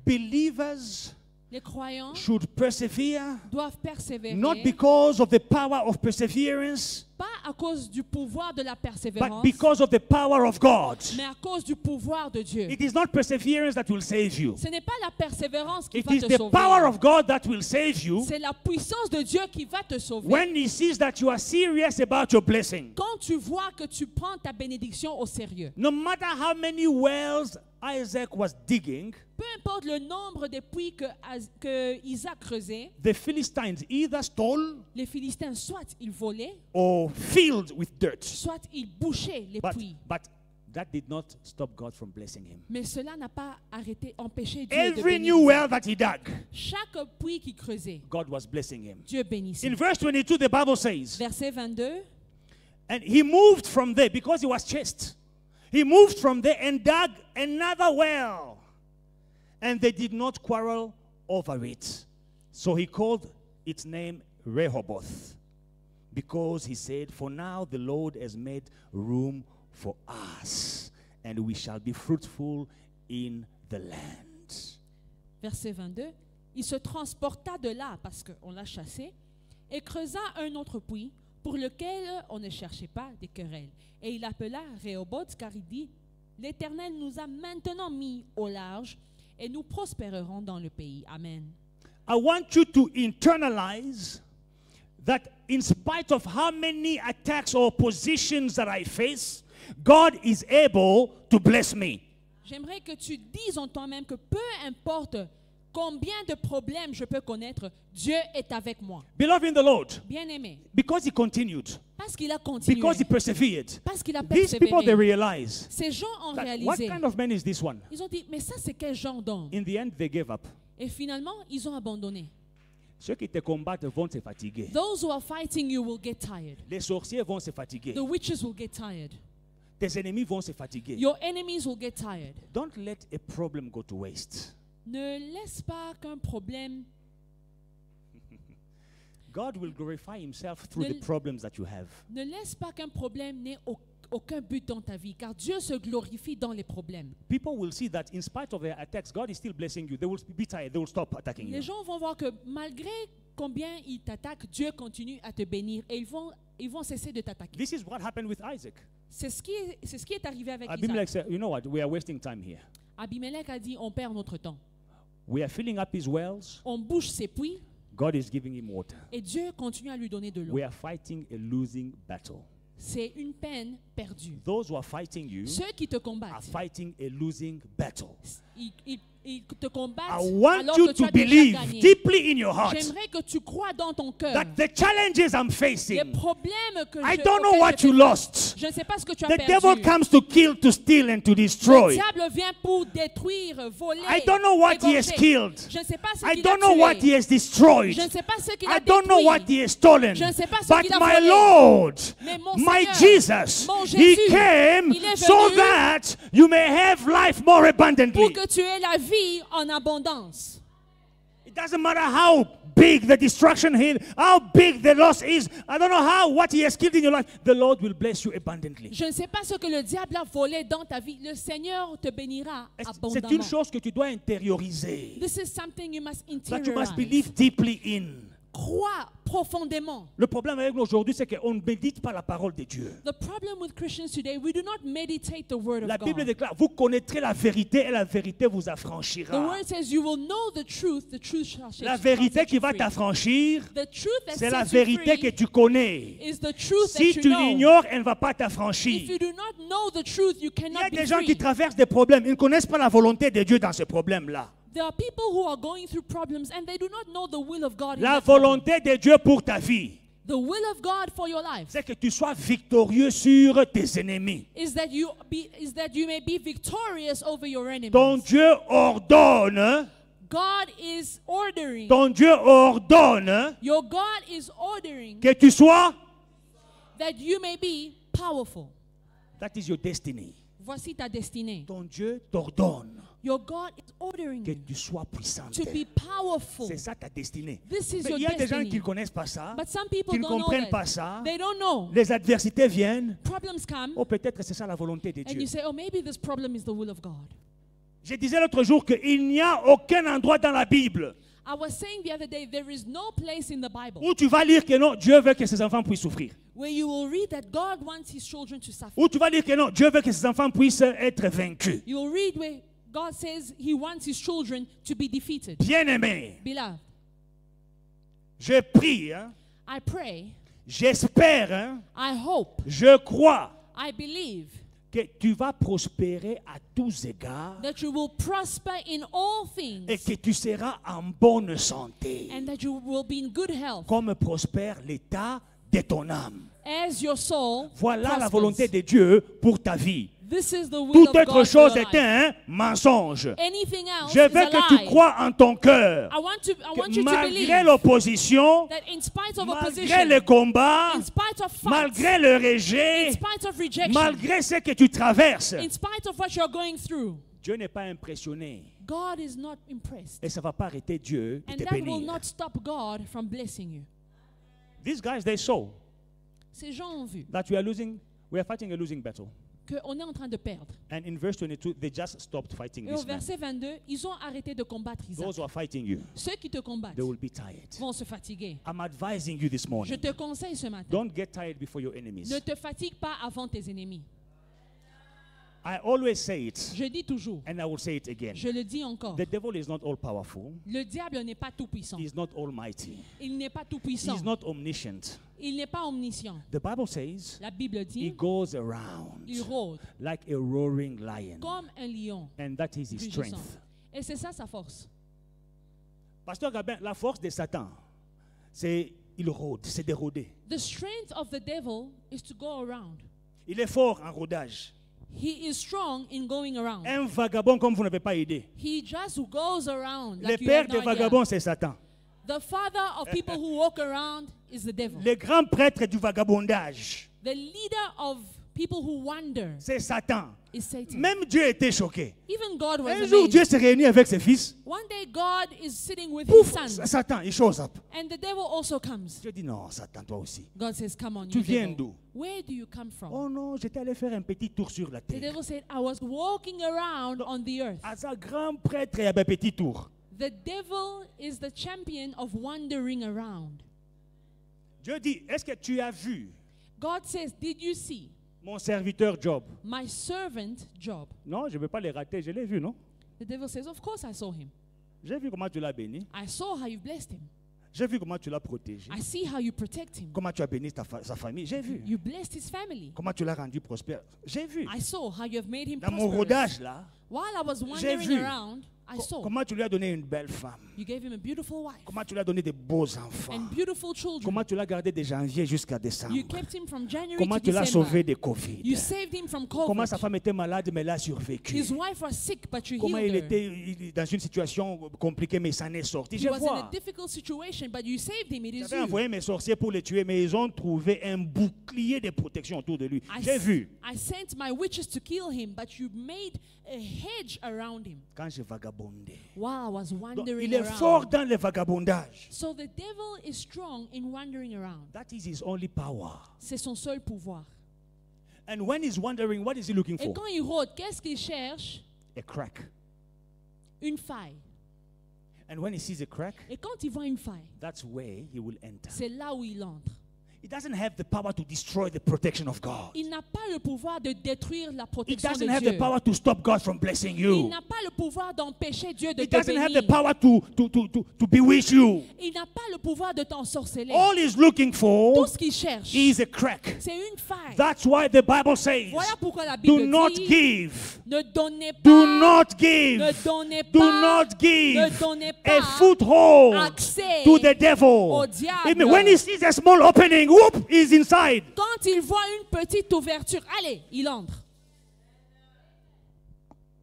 Believers Les croyants should persevere doivent persévérer, not because of the power of perseverance, pas à cause du pouvoir de la but persévérance, because of the power of God. mais à cause du pouvoir de Dieu. It is not perseverance that will save you. Ce n'est pas la persévérance qui It va is te the sauver. power of God that will save you C'est la puissance de Dieu qui va te sauver. when He sees that you are serious about your blessing. Quand tu vois que tu prends ta bénédiction au sérieux. No matter how many wells Isaac was digging, Peu importe le nombre de puits que Isaac creusait, the Philistines either stole les Philistins, soit ils volaient, or filled with dirt. soit ils bouchaient les puits. But that did not stop God from blessing him. Mais cela n'a pas empêché Dieu de Every bénir. new well that he dug, Chaque puits qu'il creusait, God was blessing him. Dieu bénissait. In verse 22, the Bible says, Verset 22, and he moved from there because he was chased. He moved from there and dug another well. And they did not quarrel over it. So he called its name Rehoboth, because he said, for now the Lord has made room for us, and we shall be fruitful in the land. verset 22, il se transporta de là parce qu'on l'a chassé et creusa un autre puits pour lequel on ne cherchait pas des querelles. Et il appela Rehoboth car il dit, l'Éternel nous a maintenant mis au large et nous prospérerons dans le pays. Amen. I want you to internalize that in spite of how many attacks or oppositions that I face, God is able to bless me. J'aimerais que tu dises en toi-même que peu importe combien de problèmes je peux connaître, Dieu est avec moi. Beloved in the Lord, Bien-aimé, because he continued, parce qu'il a continué, because he persevered, parce qu'il a these people, they persévéré, realize ces gens ont that what réalisé, kind of man is this one? ils ont dit, mais ça c'est quel genre d'homme? In the end, they gave up. Et finalement, ils ont abandonné. Ceux qui te combattent vont se fatiguer. Those who are fighting you will get tired. Les sorciers vont se fatiguer. The witches will get tired. Tes ennemis vont se fatiguer. Your enemies will get tired. Don't let a problem go to waste. Ne laisse pas qu'un problème. God will glorify himself through the Ne- problems that you have. Ne laisse pas qu'un problème n'ait aucun but dans ta vie, car Dieu se glorifie dans les problèmes. People will see that in spite of their attacks, God is still blessing you. They will be tired. They will stop attacking Les you. gens vont voir que malgré combien ils t'attaquent, Dieu continue à te bénir et ils vont cesser de t'attaquer. This is what happened with Isaac. C'est ce qui est arrivé avec Abimelech Isaac. said, you know what? We are wasting time here. Abimelech a dit, on perd notre temps. We are filling up his wells. On bouche ses puits God is giving him water. et Dieu continue à lui donner de l'eau. We are fighting a losing battle. C'est une peine perdue. Those who are fighting you Ceux qui te are combattent, fighting a losing battle. ils te combattent I want alors you que tu to as déjà believe gagné. deeply in your heart J'aimerais que tu crois dans ton cœur that the challenges I'm les facing, problèmes que I je don't know auxquels what je you fais lost. face. Je ne sais pas ce que tu as The perdu. devil comes to kill, to steal, and to Le destroy. diable vient pour détruire, voler, I don't know what he has égorger. killed. Je ne sais pas ce I qu'il a don't know what he tué. has destroyed. Je ne sais pas ce qu'il I a don't know what détruit. he has stolen. Je ne sais pas ce But qu'il a my volé. Lord, Mais mon my Seigneur, Jesus, mon he Jésus, came il est so venu that you may have life more pour abundantly. que tu aies la vie en abondance. It doesn't matter how big the destruction is, how big the loss is. I don't know what he has killed in your life. The Lord will bless you abundantly. Je ne sais pas ce que le diable a volé dans ta vie. Le Seigneur te bénira C'est abondamment. une chose que tu dois intérioriser. This is something you must That you interiorize. must believe deeply in. Crois profondément. Le problème avec nous aujourd'hui, c'est qu'on ne médite pas la parole de Dieu. The problem with Christians today, we do not meditate the word La of Bible God. déclare, vous connaîtrez la vérité et la vérité vous The affranchira. word says you will know the truth shall set La you vérité qui va free. t'affranchir, The truth that c'est la sets you vérité free que tu connais. is the truth Si that tu you know. l'ignores, elle ne va pas If t'affranchir. you do not know the truth, you Il y a cannot des be gens qui free. traversent des problèmes, ils ne connaissent pas la volonté de Dieu dans ces problèmes-là. There are people who are going through problems and they do not know the will of God in La that problem. volonté de Dieu pour ta vie, The will of God for your life c'est que tu sois victorieux sur tes ennemis. is that you may be victorious over your enemies. Ton Dieu ordonne, God is ordering. ton Dieu ordonne Your God is ordering que tu sois. that you may be powerful. That is your destiny. Voici ta destinée. Ton Dieu t'ordonne Your God is ordering que you tu sois puissante. to be powerful. C'est ça ta destinée. This is Mais your il y a des gens destiny. qui ne connaissent pas ça, But some people qui ne don't know comprennent that. pas ça. They don't know. Les adversités viennent. Problems come Oh, peut-être que c'est ça la volonté de and Dieu. you say, oh, maybe this problem is the will of God. Je disais l'autre jour qu'il n'y a aucun endroit dans la Bible I was saying the other day, there is no place in the Bible où tu vas lire que non, Dieu veut que ses enfants puissent souffrir. where you will read that God wants his children to suffer. Où tu vas lire que non, Dieu veut que ses enfants puissent être vaincus. You will read where God says he wants his children to be defeated. Bien-aimé, Beloved, je prie, hein, I pray, j'espère, hein, I hope, je crois I believe que tu vas prospérer à tous égards that you will prosper in all et things que tu seras en bonne santé, and that you will be in good health comme prospère l'état de ton âme. as your soul Voilà la prospers. volonté de Dieu pour ta vie. This is the will Toute of autre God for chose your est life. un mensonge. Anything else Je is veux a que tu lie. crois en ton cœur. I want you Que to malgré believe l'opposition, that in spite of malgré opposition, les combats, in spite of fights, malgré le rejet, in spite of rejection, malgré ce que tu traverses, in spite of what you're going through, Dieu n'est pas impressionné. God is not impressed. Et ça ne va pas arrêter Dieu de And te that will bénir. not stop God from blessing you. These guys, they saw Ces gens ont vu that we are fighting a losing battle. qu'on est en train de perdre. And in verse 22, they just stopped fighting Et au this man. verset 22, ils ont arrêté de combattre Isaac. Those who are fighting you, Ceux qui te combattent they will be tired. vont se fatiguer. I'm advising you this Je morning. te conseille ce matin, Don't get tired before your enemies. ne te fatigue pas avant tes ennemis. I always say it, Je dis toujours, and I will say it again. je le dis encore, The devil is not all powerful. le diable n'est pas tout puissant. He is not almighty. Il n'est pas tout He puissant. is not omniscient. Il n'est pas omniscient. The Bible says La Bible he dit, goes around il rôde like a roaring lion. comme un lion And that is his rugissant. strength. Et c'est ça sa force. Pasteur Gabin, la force de Satan, c'est il rôde, c'est de rôder. The strength of the devil is to go around. Il est fort en rôdage. He is strong in going around. Un vagabond comme vous n'avez pas idée. He just goes around Le like you père have des no idea. vagabonds, c'est Satan. The father of people who walk around is the devil. Le grand prêtre du vagabondage, The leader of people who wander c'est Satan. is Satan. Même Dieu était choqué. Even God was Un jour, amazed. Dieu s'est réuni avec ses fils. One day God is sitting with his Pouf, sons, Satan, il shows up. and the devil also comes. Dieu dit non, Satan, toi aussi. God says, come on, Tu you viens devil. d'où? Where do you come from? Oh non, j'étais allé faire un petit tour sur la The terre. devil said, I was walking around on the earth. À sa grand prêtre, il y avait un petit tour. The devil is the champion of wandering around. Dieu dit, est-ce que tu as vu God says, did you see mon serviteur Job? my servant Job? Non, je ne veux pas les rater, je l'ai vu, non? The devil says, of course I saw him. J'ai vu comment tu l'as béni. I saw how you blessed him. J'ai vu comment tu l'as protégé. I see how you protect him. Comment tu as béni sa famille. J'ai vu. You blessed his family. Comment tu l'as rendu prospère. J'ai vu. I saw how you have made him Dans mon prosperous. rodage, là, While I was vu. wandering around, I saw comment tu lui as donné une belle femme. you gave him a beautiful wife Comment tu lui as donné des beaux enfants. and beautiful children. Comment tu l'as gardé de janvier jusqu'à décembre. You kept him from January Comment to tu l'as December. sauvé de Covid. You saved him from Comment sa COVID. femme était malade, mais elle a survécu. His wife was sick, but you Comment healed il her. était dans une situation compliquée, mais il s'en est sorti. He Je was in a vois. difficult situation, but you saved him. It is J'avais you. envoyé mes sorciers pour les tuer, mais ils ont trouvé un bouclier de protection autour de lui. J'ai vu. I sent my witches to kill him, but you made a hedge around him Quand je vagabondais. while I was Donc, wandering il est fort around. dans le vagabondage. So the devil is strong in wandering around. That is his only power. C'est son seul pouvoir. And when he's wandering, what is he looking Et for? quand il rôde, qu'est-ce qu'il cherche? A crack. Une faille. And when he sees a crack, Et quand il voit une faille, that's where he will enter. c'est là où il entre. He doesn't have the power to destroy the protection of God. Il n'a pas le pouvoir de détruire la He protection doesn't de have the Dieu. power to stop God from blessing Il you. n'a pas le pouvoir d'empêcher Dieu de He te doesn't have the bénir. power to bewitch you. Il n'a pas le pouvoir de t'ensorceler. All he's looking Tout for ce qu'il cherche, is a crack. c'est une faille. That's why the Bible says, Voilà pourquoi la do Bible not dit, give. ne donnez Do pas, not give. ne donnez Do pas, not give ne donnez a pas foothold accès to the devil. au diable. Amen. When he sees a small opening, whoop, he's inside. Quand il voit une petite ouverture, allez, il entre.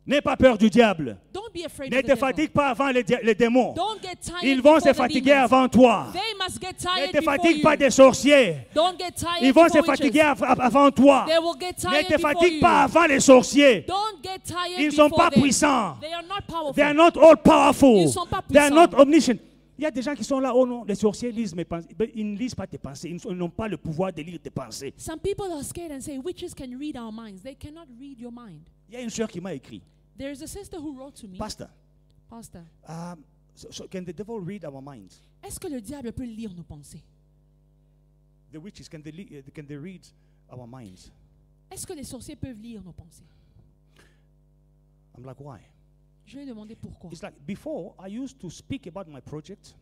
N'aie pas peur du diable. Don't be afraid Ne of the te devil. fatigue pas avant les démons. Don't get tired Ils vont before se the fatiguer demons. avant toi. They must get Ne tired te before fatigue you. pas des sorciers. Don't get tired Ils vont se before fatiguer witches. avant toi. They will get Ne tired te before fatigue you. pas avant les sorciers. Don't get tired Ils ne sont before pas them. puissants. They are not powerful. They are not all powerful. Ils sont pas They are puissants. not omniscient. Il y a des gens qui sont là, oh non, les sorciers lisent mes pensées. Ben, ils ne lisent pas tes pensées. Ils n'ont pas le pouvoir de lire tes pensées. Some people are scared and say witches can read our minds. They cannot read your mind. Il y a une sœur qui m'a écrit, There is a sister who wrote to me, Pastor, Pastor, so can the devil read our minds? est-ce que le diable peut lire nos pensées? The witches, can they read our minds? Est-ce que les sorciers peuvent lire nos pensées? I'm like, why? Je lui ai demandé pourquoi. It's like, before, I used to speak about my project,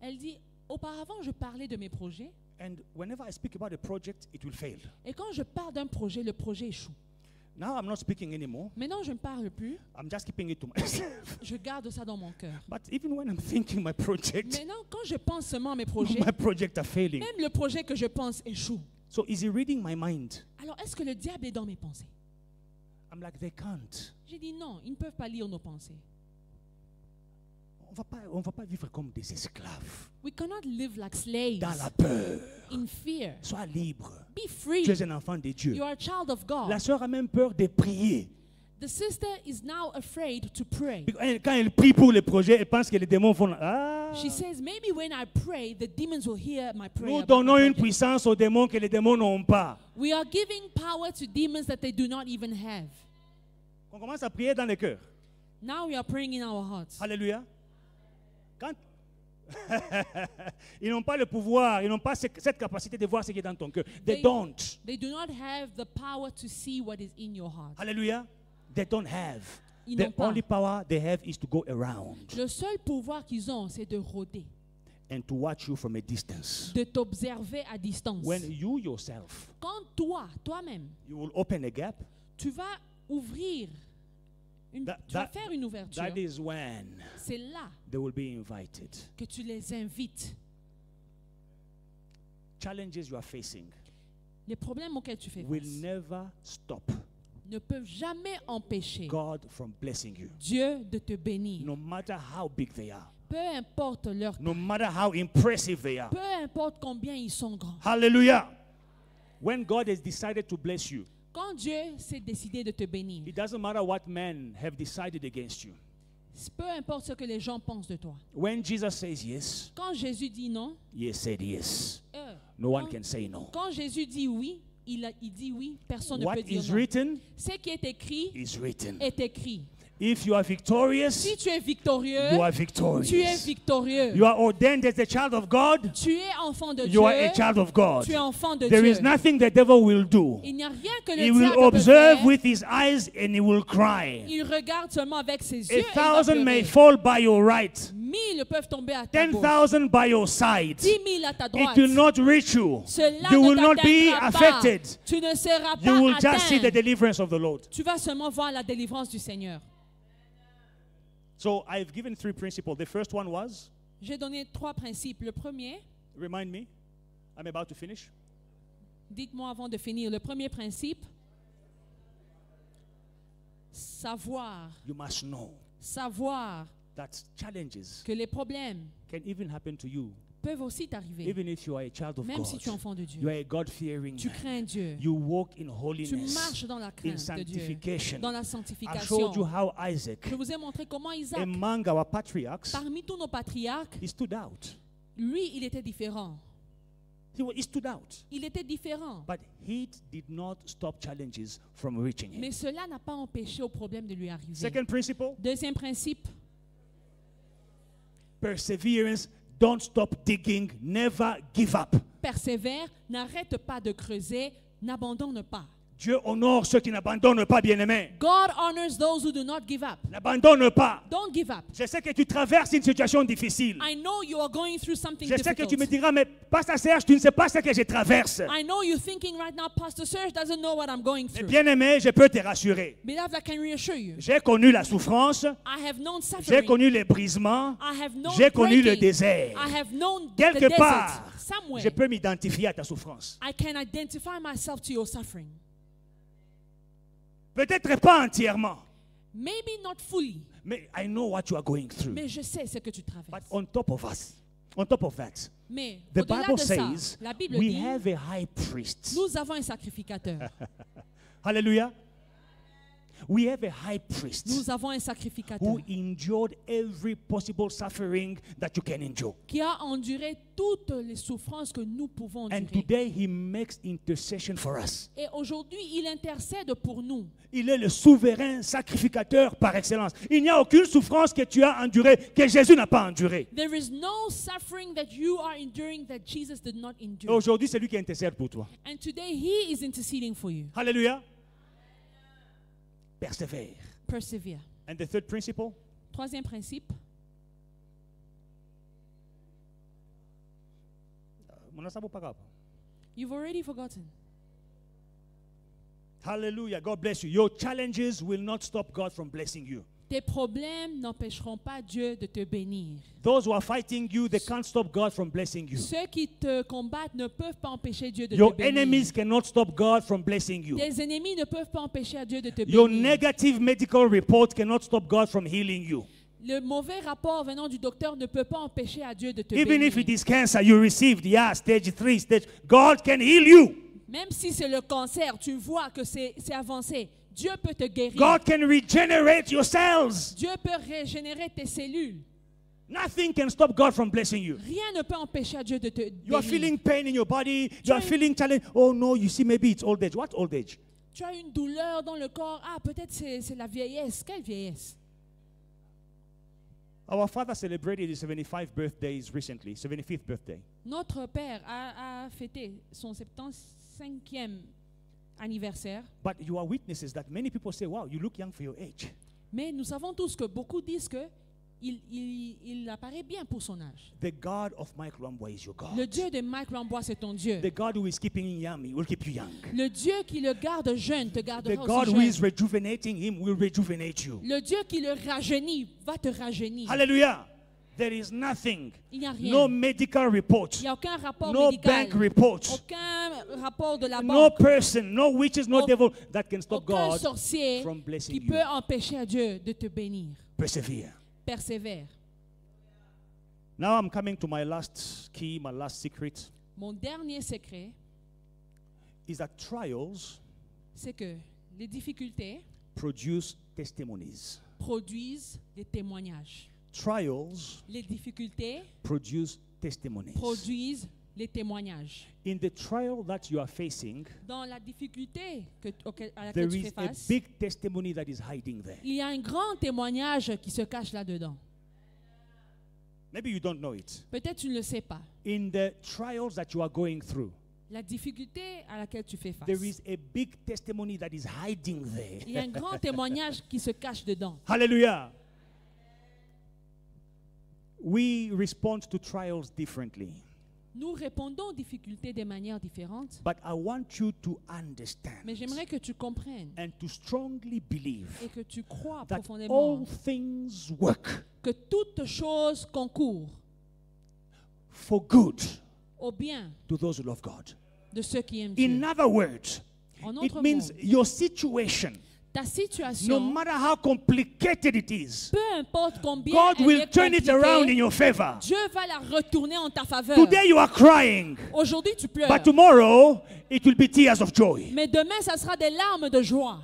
Elle dit, auparavant, je parlais de mes projets, and whenever I speak about a project, it will fail. et quand je parle d'un projet, le projet échoue. Now I'm not speaking anymore. Maintenant, je ne parle plus. I'm just keeping it to myself. Je garde ça dans mon cœur. But even when I'm thinking my project, Maintenant, quand je pense seulement à mes projets, my project are failing. même le projet que je pense échoue. So is he reading my mind? Alors, est-ce que le diable est dans mes pensées? I'm like, they can't. J'ai dit non, ils ne peuvent pas lire nos pensées. On va pas vivre comme des esclaves. We cannot live like slaves Dans la peur. in fear. Sois libre. Be free. Tu es un enfant de Dieu. You are a child of God. La sœur a même peur de prier. The sister is now afraid to pray. Quand elle prie pour le projet, elle pense que les démons vont... Ah! She says, maybe when I pray, the demons will hear my prayer. Nous about donnons my une project." puissance aux démons que les démons n'ont pas. We are giving power to demons that they do not even have. On commence à prier dans le cœur. Now we are praying in our hearts. Alléluia. Quand ils n'ont pas le pouvoir, ils n'ont pas cette capacité de voir ce qui est dans ton cœur. They don't. They do not have the power to see what is in your heart. Alléluia. They don't have. Ils The n'ont pas. only power they have is to go around Le seul pouvoir qu'ils ont, c'est de rôder, and to watch you from a distance. de t'observer à distance. When you yourself, Quand toi-même, you will open a gap, tu vas ouvrir, tu vas faire une ouverture, that is when c'est là they will be invited. que tu les invites. Challenges you are facing Les problèmes auxquels tu fais will face never stop ne peuvent jamais empêcher God from blessing you. Dieu de te bénir. No matter how big they are. Peu importe leur No matter how impressive they are. peu importe combien ils sont grands. Hallelujah. When God has decided to bless you, Quand Dieu s'est décidé de te bénir, it doesn't matter what men have decided against you. peu importe ce que les gens pensent de toi. When Jesus says yes, Quand Jésus dit non, he said yes. euh, No one quand, can say no. quand Jésus dit oui, il dit oui, personne ne What peut dire is non. written Ce qui est écrit is written. est écrit. If you are victorious, Si tu es victorieux, you are tu es victorious. victorieux. You are ordained as a child of God, Tu es enfant de you are a Dieu. child of God. Tu es enfant de There Dieu. is nothing the devil will do. Il n'y a rien que le He will diable peut observe faire. with his eyes and he will cry. Il regarde seulement avec ses yeux. A et il va thousand may pleurer. fall by your right, 1000 peuvent tomber à ta gauche. 10,000 by your side. 10 000 à ta droite. It will not reach you. Cela You ne will not be t'atteindra pas. affected. Tu ne seras You pas will just see the atteint. deliverance of the Lord. Tu vas seulement voir la délivrance du Seigneur. So I've given 3 principles. The first one was, J'ai donné 3 principes. Le premier, remind me, I'm about to finish. dites-moi avant de finir. Le premier principe, savoir You must know that challenges que les problèmes can even happen to you, peuvent aussi t'arriver. even if you are a child of Même God. si tu es enfant de You Dieu. are a God-fearing Tu man. crains Dieu. You walk in Tu holiness, marches dans la in crainte de Dieu. sanctification. Dans la I sanctification. showed you how Isaac, Je vous ai montré comment Isaac, among our patriarchs, parmi tous nos patriarches, he stood out. lui, il était différent. He stood out. Il était différent. But he did not stop challenges from reaching him. Mais cela n'a pas empêché au problème de lui arriver. Second principle, Deuxième principe, perseverance. Don't stop digging. Never give up. persévère, n'arrête pas de creuser, n'abandonne pas. Dieu honore ceux qui n'abandonnent pas, bien-aimés. God honors those who do not give up. N'abandonne pas. Don't give up. Je sais que tu traverses une situation difficile. I know you are going through something Je sais que tu me difficult. diras, mais Pasteur Serge, tu ne sais pas ce que je traverse. I know you're thinking right now, Pastor Serge doesn't know what I'm going Mais through. bien-aimé, je peux te rassurer. Beloved, I can reassure you. J'ai connu la souffrance, I have known j'ai suffering. connu les brisements, I have known j'ai connu le breaking. désert. I have known the Quelque desert. part, Somewhere, je peux m'identifier à ta souffrance. I can identify myself to your suffering. Peut-être pas entièrement, Maybe not fully, mais I know what you are going through. mais je sais ce que tu But traverses. on top of that, Mais the au-delà Bible de ça, says la Bible we dit, have a high priest. nous avons un sacrificateur. Hallelujah. We have a high priest Nous avons un sacrificateur who endured every possible suffering that you can endure. qui a enduré toutes les souffrances que nous pouvons And endurer. today he makes intercession for us. Et aujourd'hui, il intercède pour nous. Il est le souverain sacrificateur par excellence. Il n'y a aucune souffrance que tu as endurée que Jésus n'a pas endurée. There is no suffering that you are enduring that Jesus did not Et endure. aujourd'hui, c'est lui qui intercède pour toi. And today, he is interceding for you. Hallelujah. Persévère. Persevere. And the third principle, Troisième principe, you've already forgotten. hallelujah, God bless you. Your challenges will not stop God from blessing you. Tes problèmes n'empêcheront pas Dieu de te bénir. Those who are fighting you, they can't stop God from blessing you. Ceux qui te combattent ne peuvent pas empêcher Dieu de Your te bénir. enemies cannot stop God from blessing you. Tes ennemis ne peuvent pas empêcher à Dieu de te Your bénir. negative medical report cannot stop God from healing you. Le mauvais rapport venant du docteur ne peut pas empêcher à Dieu de te Even bénir. if it is cancer you received, stage 3, God can heal you. Même si c'est le cancer, tu vois que c'est avancé. Dieu peut te guérir. God can regenerate your cells. Dieu peut régénérer tes cellules. Nothing can stop God from blessing you. Rien ne peut empêcher à Dieu de te You are bénir. feeling pain in your body. You are feeling challenge. Oh no, you see, maybe it's old age. What old age? Tu as une douleur dans le corps. Ah, peut-être c'est la vieillesse. Quelle vieillesse? Our father celebrated his 75th birthdays recently, 75th birthday. Notre père a fêté son 75e anniversaire. But you are witnesses that many people say, wow, you look young for your age. Mais nous savons tous que beaucoup disent que il apparaît bien pour son âge. The God of Mike Lombois is your God. Le Dieu de Mike Lambois, c'est ton Dieu. The God who is keeping him young will keep you young. Le Dieu qui le garde jeune te The gardera God aussi who is jeune. rejuvenating him will rejuvenate you. Le Dieu qui le rajeunit va te rajeunir. Hallelujah. There is nothing. Il n'y a rien. No medical report. Il n'y a aucun rapport No médical. bank report. Aucun rapport de la No banque, person, no witches, no Au- devil that can stop aucun God sorcier from blessing qui you. peut empêcher à Dieu de te bénir. Persevere. Persévère. Now I'm coming to my last key, my last secret, Mon dernier secret, is that trials c'est que les difficultés produce testimonies. produisent des témoignages. Trials Les difficultés produce testimonies. produisent les témoignages. In the trial that you are facing, Dans la difficulté à there laquelle tu is fais a face, big testimony that is hiding there. il y a un grand témoignage qui se cache là-dedans. Maybe you don't know it. Peut-être tu ne le sais pas. In the trials that you are going through, La difficulté à laquelle tu fais face, there is a big testimony that is hiding il y a un there. grand témoignage qui se cache dedans. Hallelujah. We respond to trials differently. Nous répondons aux difficultés de manière différente, But I want you to understand mais j'aimerais que tu comprennes and to strongly believe et que tu crois that profondément all things work que toutes choses concourent for good au bien to those who love God. de ceux qui aiment In Dieu. other words, En it autre means mot, your situation, ta no situation, matter how complicated it is, peu importe combien God elle will est turn it around in compliquée, your favor. Dieu va la retourner en ta faveur. Today you are crying, Aujourd'hui, tu pleures, but tomorrow it will be tears of joy. mais demain, ça sera des larmes de joie.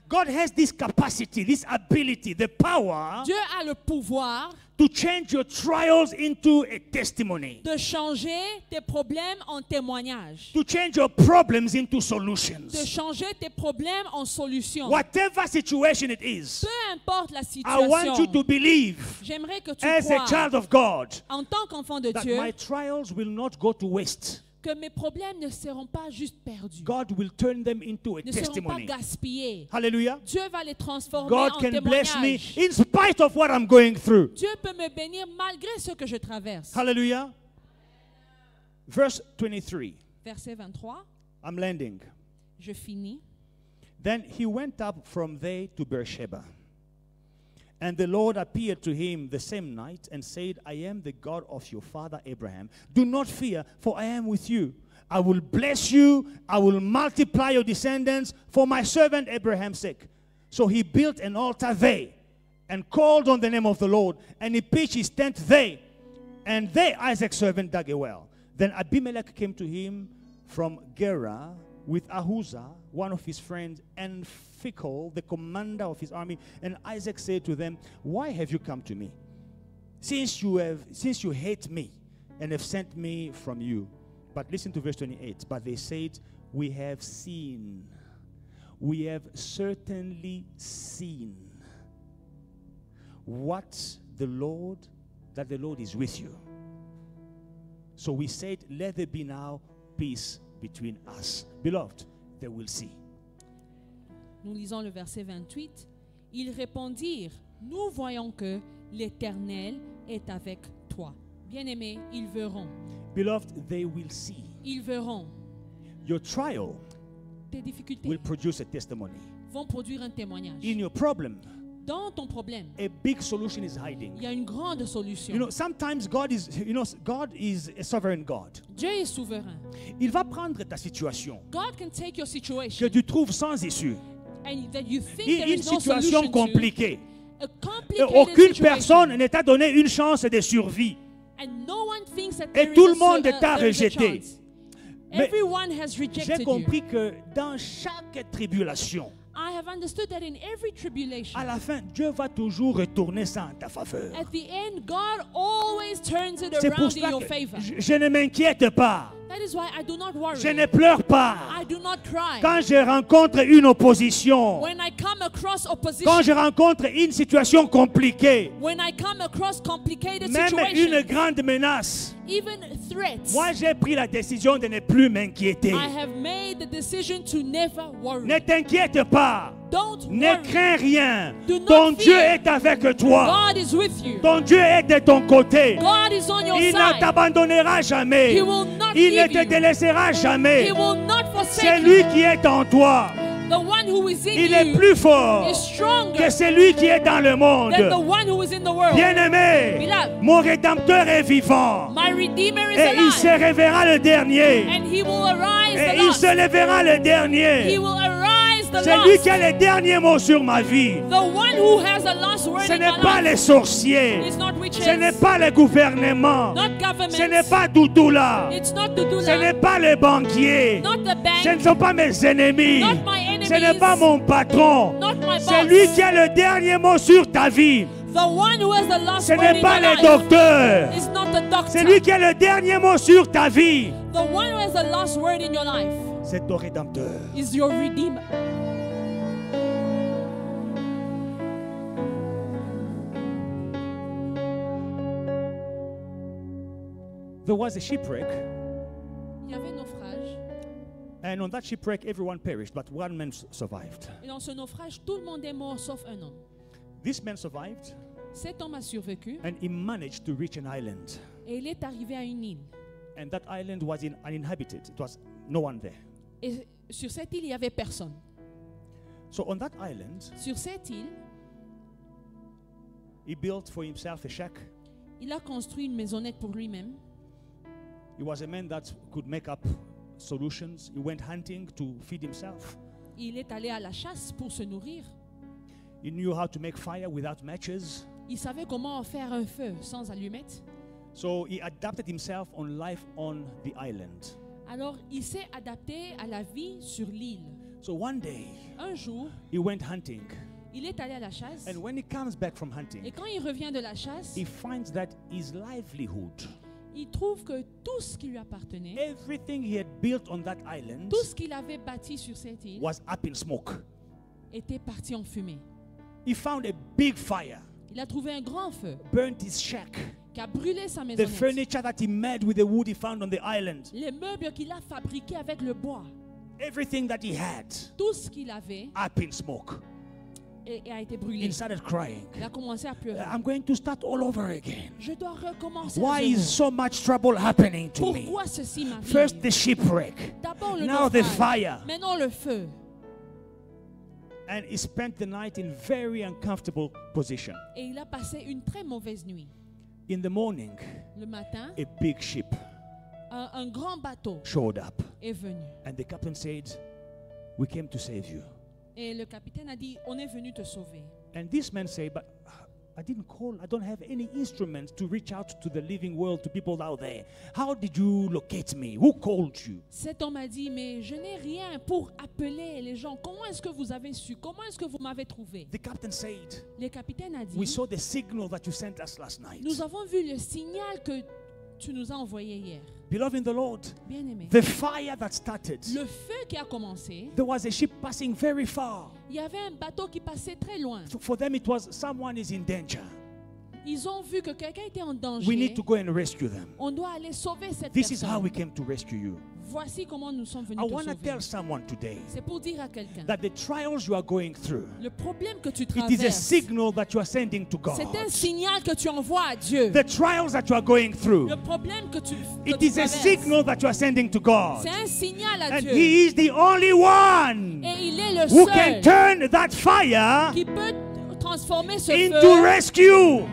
God has this capacity, this ability, the power Dieu a le pouvoir to change your trials into a testimony, de changer tes problèmes en témoignages, to change your problems into de solutions. changer tes problèmes en solutions. Whatever situation it is, Peu importe la I want you situation, to believe, j'aimerais que tu as a crois, child of God, en tant qu'enfant de that Dieu, my trials will not go to waste. que mes problèmes ne seront pas juste perdus, God will turn them into a ne seront pas testimony. gaspillés. Hallelujah. Dieu va les transformer God en can bless me témoignages. in spite of what I'm going through. Dieu peut me bénir malgré ce que je traverse. Hallelujah. Verse 23. Verset 23, I'm landing. je finis. Then he went up from there to Beersheba. And the Lord appeared to him the same night and said, I am the God of your father Abraham. Do not fear, for I am with you. I will bless you. I will multiply your descendants for my servant Abraham's sake. So he built an altar there and called on the name of the Lord. And he pitched his tent there. And there Isaac's servant dug a well. Then Abimelech came to him from Gerar with Ahuzah, one of his friends, and Phicol, the commander of his army. And Isaac said to them, why have you come to me? Since you hate me and have sent me from you. But listen to verse 28. But they said, we have seen. We have certainly seen that the Lord is with you. So we said, let there be now peace between us. Beloved, they will see. Nous lisons le verset 28. Ils répondirent, nous voyons que l'Éternel est avec toi. Bien-aimés, ils verront. Beloved, they will see. Ils verront. Your trial Tes difficultés will produce a testimony. vont produire un témoignage. In your problem, Dans ton problème, a big solution is hiding. il y a une grande solution. You know, sometimes God is a sovereign God. Dieu est souverain. Il va prendre ta situation God can take your que situation tu trouves sans issue, and that you think there une is no situation solution to, compliqué. a Et complicated aucune situation, personne ne t'a donné une chance de survie. and no one thinks that Et there tout is le monde t'a there is a rejeté. chance. Mais Everyone has J'ai rejected you. compris que dans chaque tribulation, I have understood that in every tribulation, à la fin, Dieu va toujours retourner ça en ta faveur. at the end, God always turns it C'est pour around in cela your que favor. je ne m'inquiète pas. That is why I do not worry. Je ne pleure pas. I do not cry. Quand je rencontre une opposition, When I come across opposition, quand je rencontre une situation compliquée, when I come across complicated même une situations, grande menace, even threats, moi j'ai pris la décision de ne plus m'inquiéter. I have made the decision to never worry. Ne t'inquiète pas. Don't Ne worry. crains rien. Do not Ton Dieu fear. est avec toi. God is with you. Ton Dieu est de ton côté. God is on your Il ne side. t'abandonnera jamais. He will not Il ne leave te you. délaissera jamais. He will not C'est forsake lui you. qui est en toi. The one who is in il est you plus fort is stronger que celui qui est dans le monde. than the one who is in the world. Bien-aimé, Beloved, mon Rédempteur est vivant. my Redeemer is Et il se alive. révéra le dernier. And he will arise Et the il last. se lèvera le He dernier. will arise the C'est lui last. qui a les derniers mots sur ma vie. The one who has the last word Ce in n'est my pas life les sorciers. is not witches, Ce n'est pas le gouvernement. not governments, Ce n'est pas Doudoula. it's not Ce Dudula, n'est pas les banquiers. not the Ce ne bank, sont pas mes ennemis. not my enemies, Ce n'est pas mon patron. not my C'est lui boss. qui a le dernier mot sur ta vie. The one who has the last Ce word n'est in pas your les life docteurs. is not the doctor. C'est lui qui a le dernier mot sur ta vie. The one who has the last word in your life C'est ton Rédempteur. is your Redeemer. There was a shipwreck, Il y avait un naufrage. and on that shipwreck, everyone perished, but one man survived. Et dans ce naufrage, tout le monde est mort sauf un homme. This man survived, Cet homme a survécu and he managed to reach an island. et il est arrivé à une île. And that island was uninhabited. It was no one there. Et sur cette île, il n'y avait personne. So on that island, Sur cette île, he built for himself a shack. il a construit une maisonnette pour lui-même. He was a man that could make up solutions. He went hunting to feed himself. Il est allé à la chasse pour se nourrir. He knew how to make fire without matches. Il savait comment faire un feu sans allumettes. So he adapted himself on life on the island. Alors, il s'est adapté à la vie sur l'île. So one day, Un jour, he went hunting. il est allé à la chasse. And when he comes back from Et hunting, quand il revient de la chasse, he finds that his livelihood, il trouve que tout ce qui lui appartenait, everything he had built on that island, tout ce qu'il avait bâti sur cette île, was up in smoke. était parti en fumée. He found a big fire, Il a trouvé un grand feu burnt his shack, qui a brûlé sa the maisonnette. furniture that he made with the wood he found on the island, Les meubles qu'il a fabriqués avec le bois, everything that he had, tout ce qu'il avait up in smoke. et a été brûlé. He started crying. Il a commencé à pleurer. I'm going to start all over again. Je dois recommencer. Why à is zéro. so much trouble happening to me? Pourquoi ceci m'arrive? First the shipwreck, D'abord le now the naufrage, fire. maintenant le feu. And he spent the night in very uncomfortable position. Et il a passé une très mauvaise nuit. In the morning, Le matin, a big ship un grand bateau showed up, est venu. and the captain said, "We came to save you." Et le capitaine a dit, on est venu te sauver. And this man said, "But I didn't call. I don't have any instruments to reach out to the living world, to people out there. How did you locate me? Who called you?" Cet homme a dit, mais je n'ai rien pour appeler les gens. Comment est-ce que vous avez su? Comment est-ce que vous m'avez trouvé? The captain said, Le capitaine a dit, "We saw the signal that you sent us last night." nous avons vu le signal que tu nous as envoyé hier. Beloved in the Lord, Bien aimé. the fire that started, Le feu qui a commencé, there was a ship passing very far. il y avait un bateau qui passait très loin. So for them, it was someone is in danger. Ils ont vu que quelqu'un était en We need danger. to go and rescue them. On doit aller sauver cette This is how personne. we came to rescue you. Voici comment nous sommes I venus te want to sauver. tell someone today C'est pour dire à quelqu'un, that the trials you are going through, le problème que tu it is a traverses, signal that you are sending to God. c'est un signal que tu envoies à Dieu. The trials that you are going through, Le problème que tu it is a traverses, signal that you are sending to God. c'est un signal à And Dieu. He is the only one Et il est le who can seul turn that fire qui peut transformer ce into feu, rescue.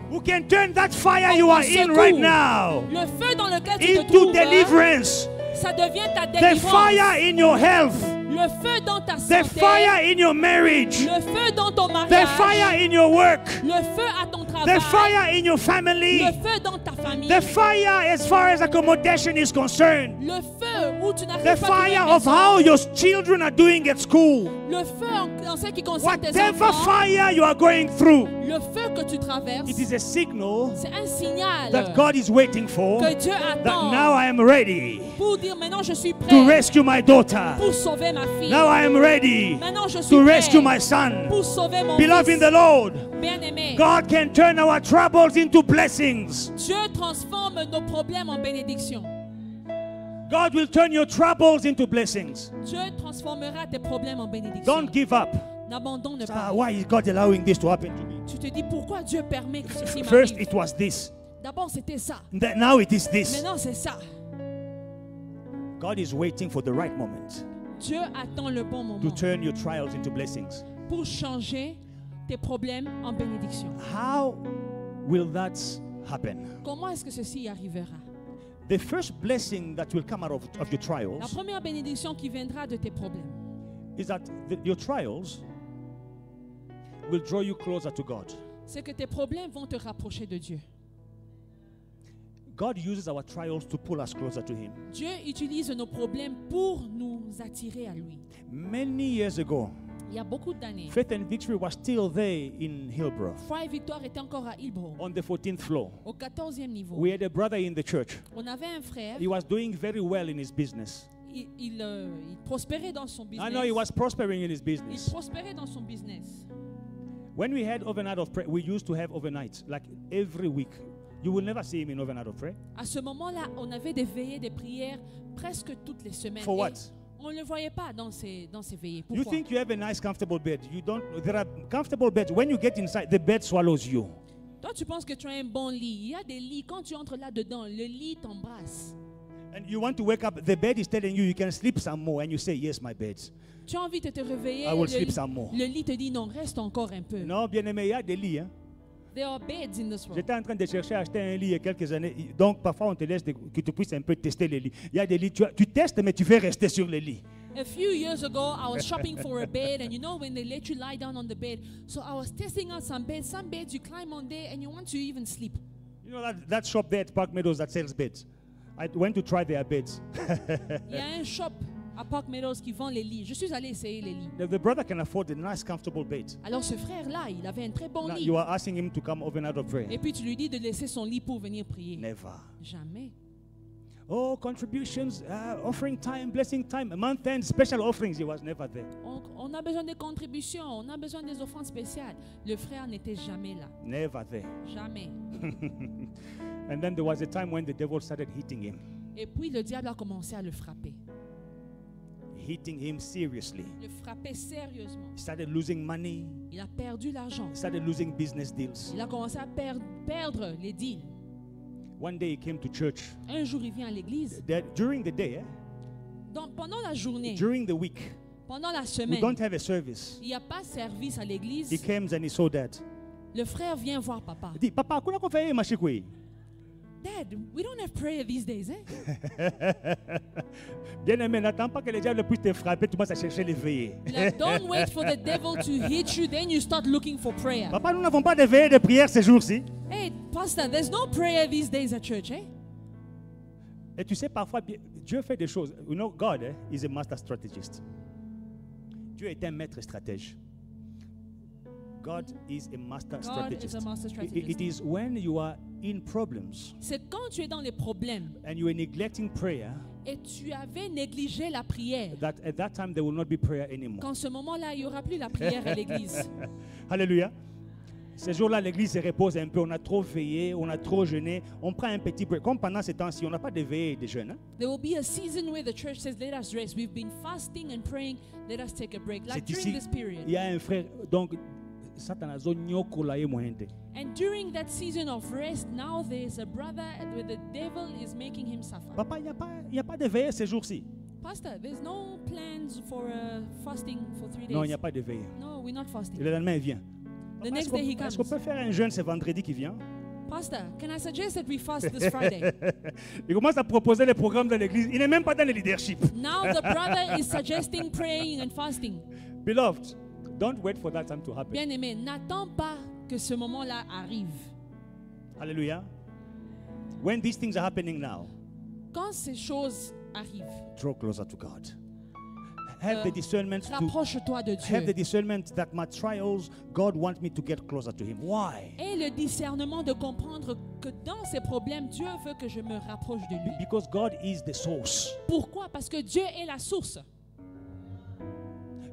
Who can turn that fire you are in right now le feu dans lequel tu te into trouves, deliverance. ça devient ta The délivrance. fire in your health. Le feu dans ta The santé, fire in your marriage. le feu dans ton The mariage, fire in your work. le feu à ton travail, The fire in your family. le feu dans ta famille, The fire as far as accommodation is concerned. le feu où tu n'arrives The pas à trouver fire une of maison, how your children are doing at school. le feu en ce qui concerne tes Whatever enfants, fire you are going through, le feu que tu traverses, it is a signal c'est un signal that God is waiting for. que Dieu That attend now I am ready pour dire maintenant je suis to prêt rescue my daughter. pour sauver ma fille. Now I am ready Maintenant je suis to prêt rescue my son. pour sauver mon Beloved in fils. the Lord, Bien-aimé, God can turn our troubles into blessings. Dieu transforme nos problèmes en bénédictions. God will turn your troubles into blessings. Dieu transformera tes problèmes en bénédictions. Don't give up. N'abandonne pas. Why is God allowing this to happen to me? Tu te dis pourquoi Dieu permet que ceci First, m'arrive. it was this. D'abord c'était ça. Now it is this. Maintenant c'est ça. God is waiting for the right moment. Dieu attend le bon to moment turn your trials into blessings. pour changer tes problèmes en bénédiction. How will that happen? Comment est-ce que ceci arrivera? The first blessing that will come out of your La trials première bénédiction qui viendra de tes problèmes, is that your trials will draw you closer to God. c'est que tes problèmes vont te rapprocher de Dieu. God uses our trials to pull us closer to Him. Dieu utilise nos problèmes pour nous attirer à lui. Many years ago, Il y a beaucoup d'années, Faith and Victory was still there in Hillbrow Foi et Victoire était encore à Hillbrow, on the 14th floor. au 14e niveau. We had a brother in the church. On avait un frère, He was doing very well in his business. il prospérait dans son business. I know he was prospering in his Il business. prospérait dans son business. When we had overnight of prayer, we used to have overnight, like every week. You will never see him in overnight of prayer. À ce moment-là, on avait des veillées, des prières presque toutes les semaines. For Et what? on ne le voyait pas dans ces veillées. You Pourquoi? think you have a nice, comfortable bed. You don't. There are comfortable beds. When you get inside, the bed swallows you. Toi, tu penses que tu as un bon lit. Il y a des lits. Quand tu entres là-dedans, le lit t'embrasse. And you want to wake up. The bed is telling you can sleep some more, and you say, "Yes, my bed." Tu as envie de te réveiller. I will sleep some more. Le lit te dit non, reste encore un peu. Non, bien aimé, il y a des lits. Hein. There are beds in this world. J'étais en train de chercher à acheter un lit il y a quelques années. Donc, parfois, on te laisse que tu puisses un peu tester les lits. Il y a des lits, tu testes, mais tu fais rester sur les lits. A few years ago, I was shopping for a bed, and you know when they let you lie down on the bed. So I was testing out some beds. Some beds you climb on there and you want to even sleep. You know that shop there at Park Meadows that sells beds? I went to try their beds. Il y a un shop à Park Meadows qui vend les lits. Je suis allé essayer les lits. The brother can afford a nice, comfortable bed. Alors ce frère-là, il avait un très bon Now, lit. you are asking him to come overnight of prayer. Et puis tu lui dis de laisser son lit pour venir prier. Never. Jamais. Oh, contributions, offering time, blessing time, month end, special offerings. He was never there. On a besoin des contributions, on a besoin des offrandes spéciales. Le frère n'était jamais là. Never there. Jamais. And then there was a time when the devil started hitting him. Et puis le diable a commencé à le frapper. Hitting him seriously. Le frapper sérieusement. He started losing money. Il a perdu l'argent. He started losing business deals. Il a commencé à perdre les deals. One day he came to church. Un jour, il vient à l'église. During the day, Donc, pendant la journée, during the week, pendant la we semaine, don't have a service. il n'y a pas de service à l'église. He came and he saw Dad. Le frère vient voir papa. Il dit, Papa, kuna qu'on fait machikwe? Dad, we don't have prayer these days, eh? Bien aimé, n'attends pas que les diables puissent te frapper, tu vas à chercher les veillées. Like, don't wait for the devil to hit you, then you start looking for prayer. Papa, nous n'avons pas de veillées de prière ces jours-ci. Hey, pastor, there's no prayer these days at church, eh? Et tu sais, parfois, Dieu fait des choses. You know, God is a master strategist. Dieu est un maître stratège. God is a master God strategist. is a master strategist. It is when you are in problems C'est quand tu es dans les problèmes and you are neglecting prayer et tu avais négligé la prière. that at that time there will not be prayer anymore. Qu'en ce moment-là, il n'y aura plus la prière à l'église. Alléluia. Ces jours-là, l'église se repose un peu. On a trop veillé, on a trop jeûné. On prend un petit break. Comme pendant ces temps-ci, on n'a pas de veillée et de jeûne. Hein? There will be a season where the church says, let us rest. We've been fasting and praying. Let us take a break. Like C'est during ici, this period. il y a un frère. Donc, Satan a zonyokola ye moyende. And during that season of rest, now there's a brother where the devil is making him suffer. Papa, il n'y a pas de veillée ces jours-ci. Pastor, there's no plans for fasting for 3 days. Non, il n'y a pas de veillée. No, we're not fasting. Le lendemain, il vient. The Papa, next day he est-ce qu'on comes. peut faire un jeûne ce vendredi qui vient? Pastor, can I suggest that we fast this Friday? Il commence à proposer les programmes de l'église. Il n'est même pas dans le leadership. Now the brother is suggesting praying and fasting. Beloved, don't wait for that time to happen. Bien-aimé, n'attends pas que ce moment-là arrive. Hallelujah. When these things are happening now, Quand ces choses arrivent, draw closer to God. Have the discernment to rapproche-toi de have the Dieu. discernment that my trials, God wants me to get closer to Him. Why? Et le discernement de comprendre que dans ces problèmes, Dieu veut que je me rapproche de lui. Because God is the source. Pourquoi? Parce que Dieu est la source.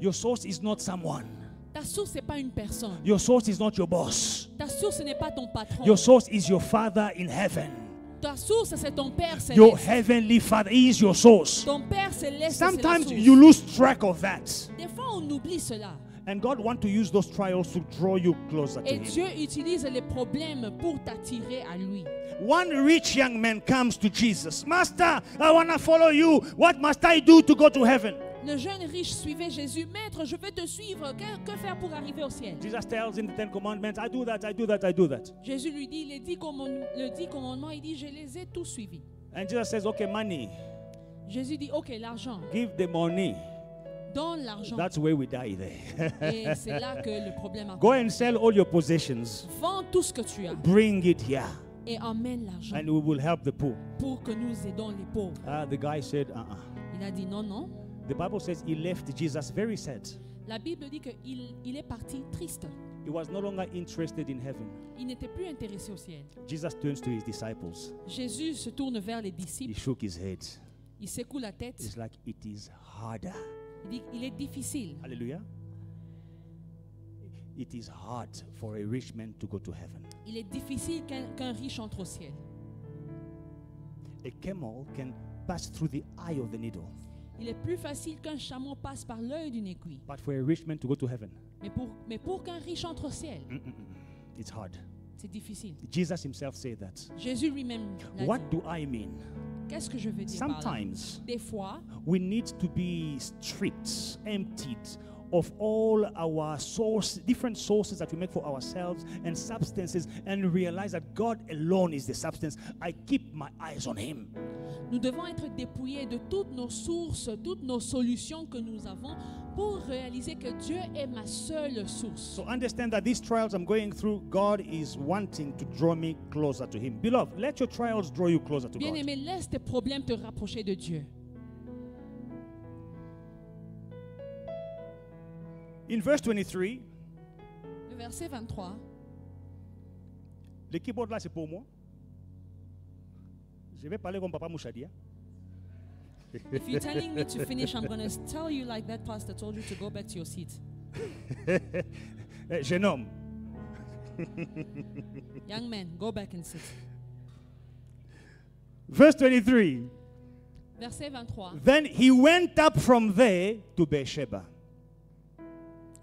Your source is not someone. Ta source n'est pas une personne. Your source is not your boss. Ta source n'est pas ton patron. Your source is your Father in heaven. Ta source, c'est ton Père Your céleste. heavenly Father is your source. Ton Père céleste, c'est la Sometimes source. you lose track of that. Des fois, on oublie cela. And God wants to use those trials to draw you closer to Et Him. Dieu utilise les problèmes pour t'attirer à lui. One rich young man comes to Jesus. Master, I want to follow you. What must I do to go to heaven? Le jeune riche suivait Jésus. Maître, je vais te suivre. Que faire pour arriver au ciel? Jesus tells him the 10 commandments, I do that, I do that, I do that. Jésus lui dit le 10 commandements. Il dit, je les ai tous suivis. And Jesus says, okay, money. Jésus dit, ok, l'argent. Give the money. Donne l'argent. That's where we die there. Et c'est là que le problème a Go commencé. and sell all your possessions. Vends tout ce que tu as Bring it here. et emmène l'argent And we will help the poor. pour que nous aidons les pauvres. The guy said, Il a dit non, non. The Bible says he left Jesus very sad. La Bible dit qu'il est parti triste. He was no longer interested in heaven. Il n'était plus intéressé au ciel. Jesus turns to his disciples. Jésus se tourne vers les He disciples. shook his head. Il secoue la tête. It's like it is harder. Il dit il est difficile. Hallelujah. It is hard for a rich man to go to heaven. Il est difficile qu'un riche entre au ciel. A camel can pass through the eye of the needle. Il est plus facile qu'un chameau passe par l'œil d'une aiguille. But for a rich man to go to heaven, Mais pour qu'un riche entre au ciel, it's hard. c'est difficile. Jesus himself said that. Jésus lui-même l'a What dit. do I mean? Qu'est-ce que je veux dire par là? Sometimes Des fois, we need to be stripped, emptied of all our different sources that we make for ourselves and substances, and realize that God alone is the substance. I keep my eyes on Him. nous devons être dépouillés de toutes nos sources, toutes nos solutions que nous avons pour réaliser que Dieu est ma seule source. So understand that these trials I'm going through, God is wanting to draw me closer to Him. Beloved, let your trials draw you closer to God. Bien-aimé, laisse tes problèmes te rapprocher de Dieu. In verse 23, Le verset 23. le keyboard là c'est pour moi. Je vais parler comme Papa Mouchadia. If you're telling me to finish, I'm going to tell you like that pastor told you to go back to your seat. Jeune homme. Young man, go back and sit. Verse 23. Verset 23. Then he went up from there to Beersheba.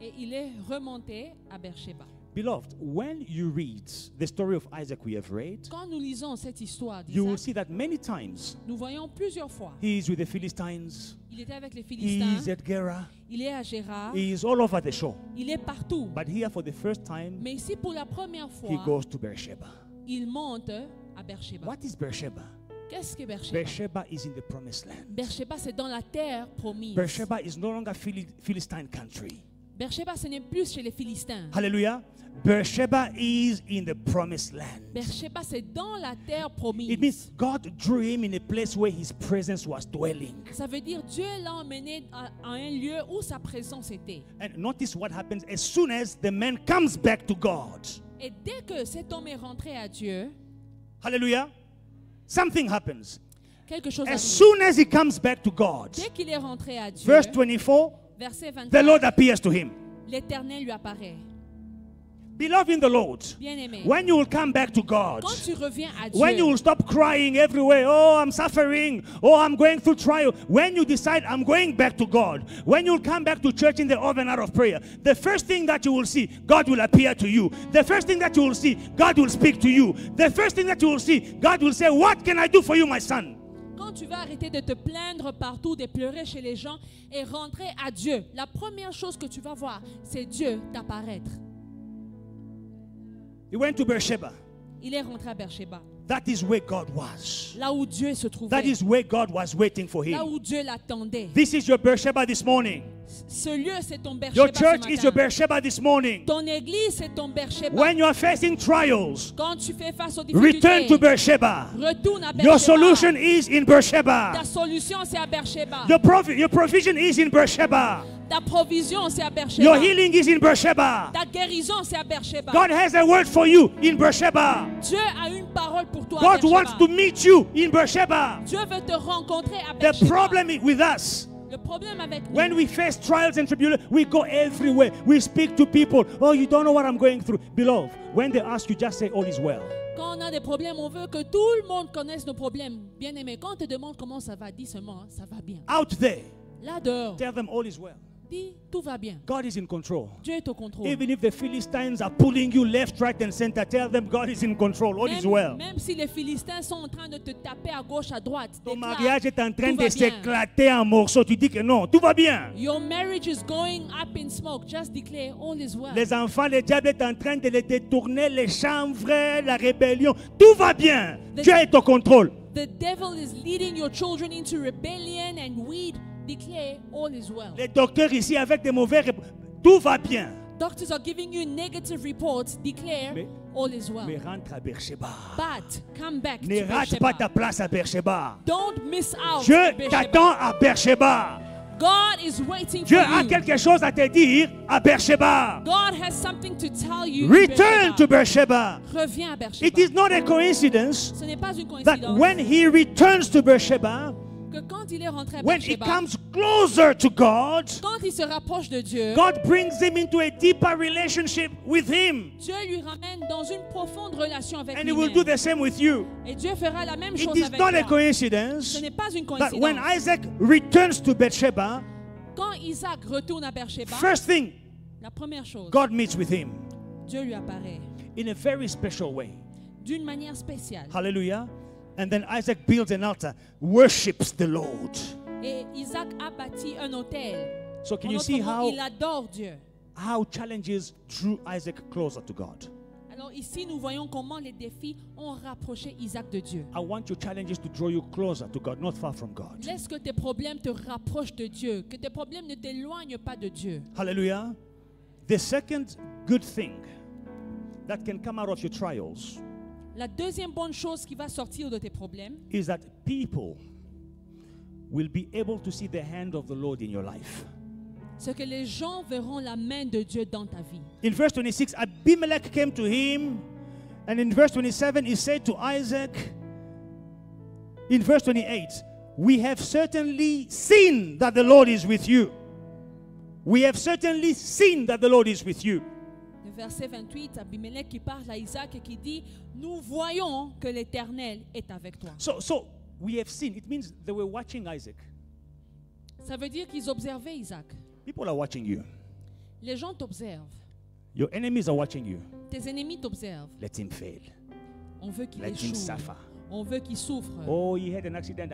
Et il est remonté à Beersheba. Beloved, when you read the story of Isaac we have read, Quand nous lisons cette histoire you will d'Isaac, see that many times nous voyons plusieurs fois. he is with the Philistines, Il était avec les he Philistins, is at Gerar, il est à Gérard, he is all over the shore. il est partout. But here for the first time, Mais ici, pour la première he fois, goes to Beersheba. il monte à Beersheba. What is Beersheba? Qu'est-ce que Beersheba? Beersheba is in the promised land. Beersheba, c'est dans la terre promise. Beersheba is no longer Philistine country. Beersheba, ce n'est plus chez les Philistins. Hallelujah. Beersheba is in the promised land. Beersheba, c'est dans la terre It promise. means God drew him in a place where his presence was dwelling. Ça veut dire Dieu l'a emmené à un lieu où sa présence était. And notice what happens as soon as the man comes back to God. Et dès que cet homme est rentré à Dieu, Hallelujah. Something happens. quelque chose As arrive. soon as he comes back to God. Dès qu'il est rentré à Dieu, Verse 24, verset the 24, Lord appears to him. l'Éternel lui apparaît. Beloved in the Lord, Bien-aimé, when you will come back to God, quand tu reviens à when you Dieu, will stop crying everywhere, oh, I'm suffering, oh, I'm going through trial. When you decide, I'm going back to God, when you'll come back to church in the oven hour of prayer, the first thing that you will see, God will appear to you. The first thing that you will see, God will speak to you. The first thing that you will see, God will say, what can I do for you, my son? quand tu vas arrêter de te plaindre partout, de pleurer chez les gens et rentrer à Dieu, la première chose que tu vas voir, c'est Dieu t'apparaître. He went to Beersheba. Il est rentré à Beersheba, That is where God was. là où Dieu se That trouvait, is where God was waiting for là him. où Dieu l'attendait. This is your Beersheba this morning. Ce lieu, c'est ton Your Beersheba ce church is your matin. Beersheba this morning. Ton église, c'est ton Beersheba. When you are facing trials, Quand tu fais face aux return to difficultés, Beersheba. retourne à Your Beersheba. solution is in Beersheba. Ta solution, c'est à Beersheba. Your provision is in Beersheba. Ta provision, c'est à Beersheba. Your healing is in Beersheba. Ta guérison, c'est à Beersheba. God has a word for you in Beersheba. Dieu a une parole pour toi à God Beersheba. wants to meet you in Beersheba. Dieu veut te rencontrer à The Beersheba. problem with us, Le problème avec nous, when we face trials and tribulations, we go everywhere. We speak to people. Oh, you don't know what I'm going through. Beloved, when they ask you, just say, all is well. quand on a des problèmes, on veut que tout le monde connaisse nos problèmes. Bien aimé, quand on te demande comment ça va, dis seulement, hein, ça va bien. Out there, Là dehors, tell them all is well. Dis, tout va bien. God is in control. Dieu est au contrôle. Even if the Philistines are pulling you left, right, and center, tell them God is in control. All is well. Même si les Philistins sont en train de te taper à gauche, à droite, Ton déclare, mariage est en train tout de va bien. s'éclater en morceaux. Tu dis que non, tout va bien. Your marriage is going up in smoke. Just declare all is well. Les enfants, le diable est en train de les détourner, les chanvres, la rébellion. Tout va bien. Dieu est au contrôle. The devil is leading your children into rebellion and weed. Declare all is well. Les docteurs ici avec des mauvais tout va bien. Doctors are giving you negative reports. Declare Mais- all is well. Mais rentre à Beersheba. But come back Ne to rate pas Beersheba. ta place à Beersheba. Don't miss out. Dieu to Beersheba. t'attend à Beersheba. God is waiting Dieu for a you. quelque chose à te dire à Beersheba. God has something to tell you. in Return to Beersheba. Beersheba. Reviens à Beersheba. It is not a coincidence Ce n'est pas une that coïncidence when he returns to Beersheba, que quand il est rentré à when he Beersheba, comes closer to God, quand il se rapproche de Dieu, God brings him into a deeper relationship with him. Dieu lui ramène dans une profonde relation avec And he will do lui-même. the same with you. Et Dieu fera la même It chose is avec not a toi. coincidence Ce n'est pas une that when coïncidence. Isaac returns to Beersheba, Quand Isaac retourne à Beersheba, first thing, la première chose, God meets with him Dieu lui apparaît in a very special way. d'une manière spéciale. Hallelujah. And then Isaac builds an altar, worships the Lord. Et Isaac a bâti un autel. So can En you autre see mot, il adore Dieu. how challenges drew Isaac closer to God? Alors ici, nous voyons comment les défis ont rapproché Isaac de Dieu. I want your challenges to draw you closer to God, not far from God. Laisse que tes problèmes te rapprochent de Dieu, que tes problèmes ne t'éloignent pas de Dieu. Hallelujah. The second good thing that can come out of your trials La deuxième bonne chose qui va sortir de tes problèmes, is that people will be able to see the hand of the Lord in your life. c'est que les gens verront la main de Dieu dans ta vie. In verse 26, Abimelech came to him, and in verse 27, he said to Isaac, in verse 28, we have certainly seen that the Lord is with you. We have certainly seen that the Lord is with you. Le verset 28, Abimelech qui parle à Isaac et qui dit, nous voyons que l'Éternel est avec toi. So we have seen. It means they were watching Isaac. Ça veut dire qu'ils observaient Isaac. People are watching you. Les gens t'observent. Your enemies are watching you. Tes ennemis t'observent. Let him fail. On veut qu'il Let him échoue. suffer. On veut qu'il souffre. Oh, he had an accident.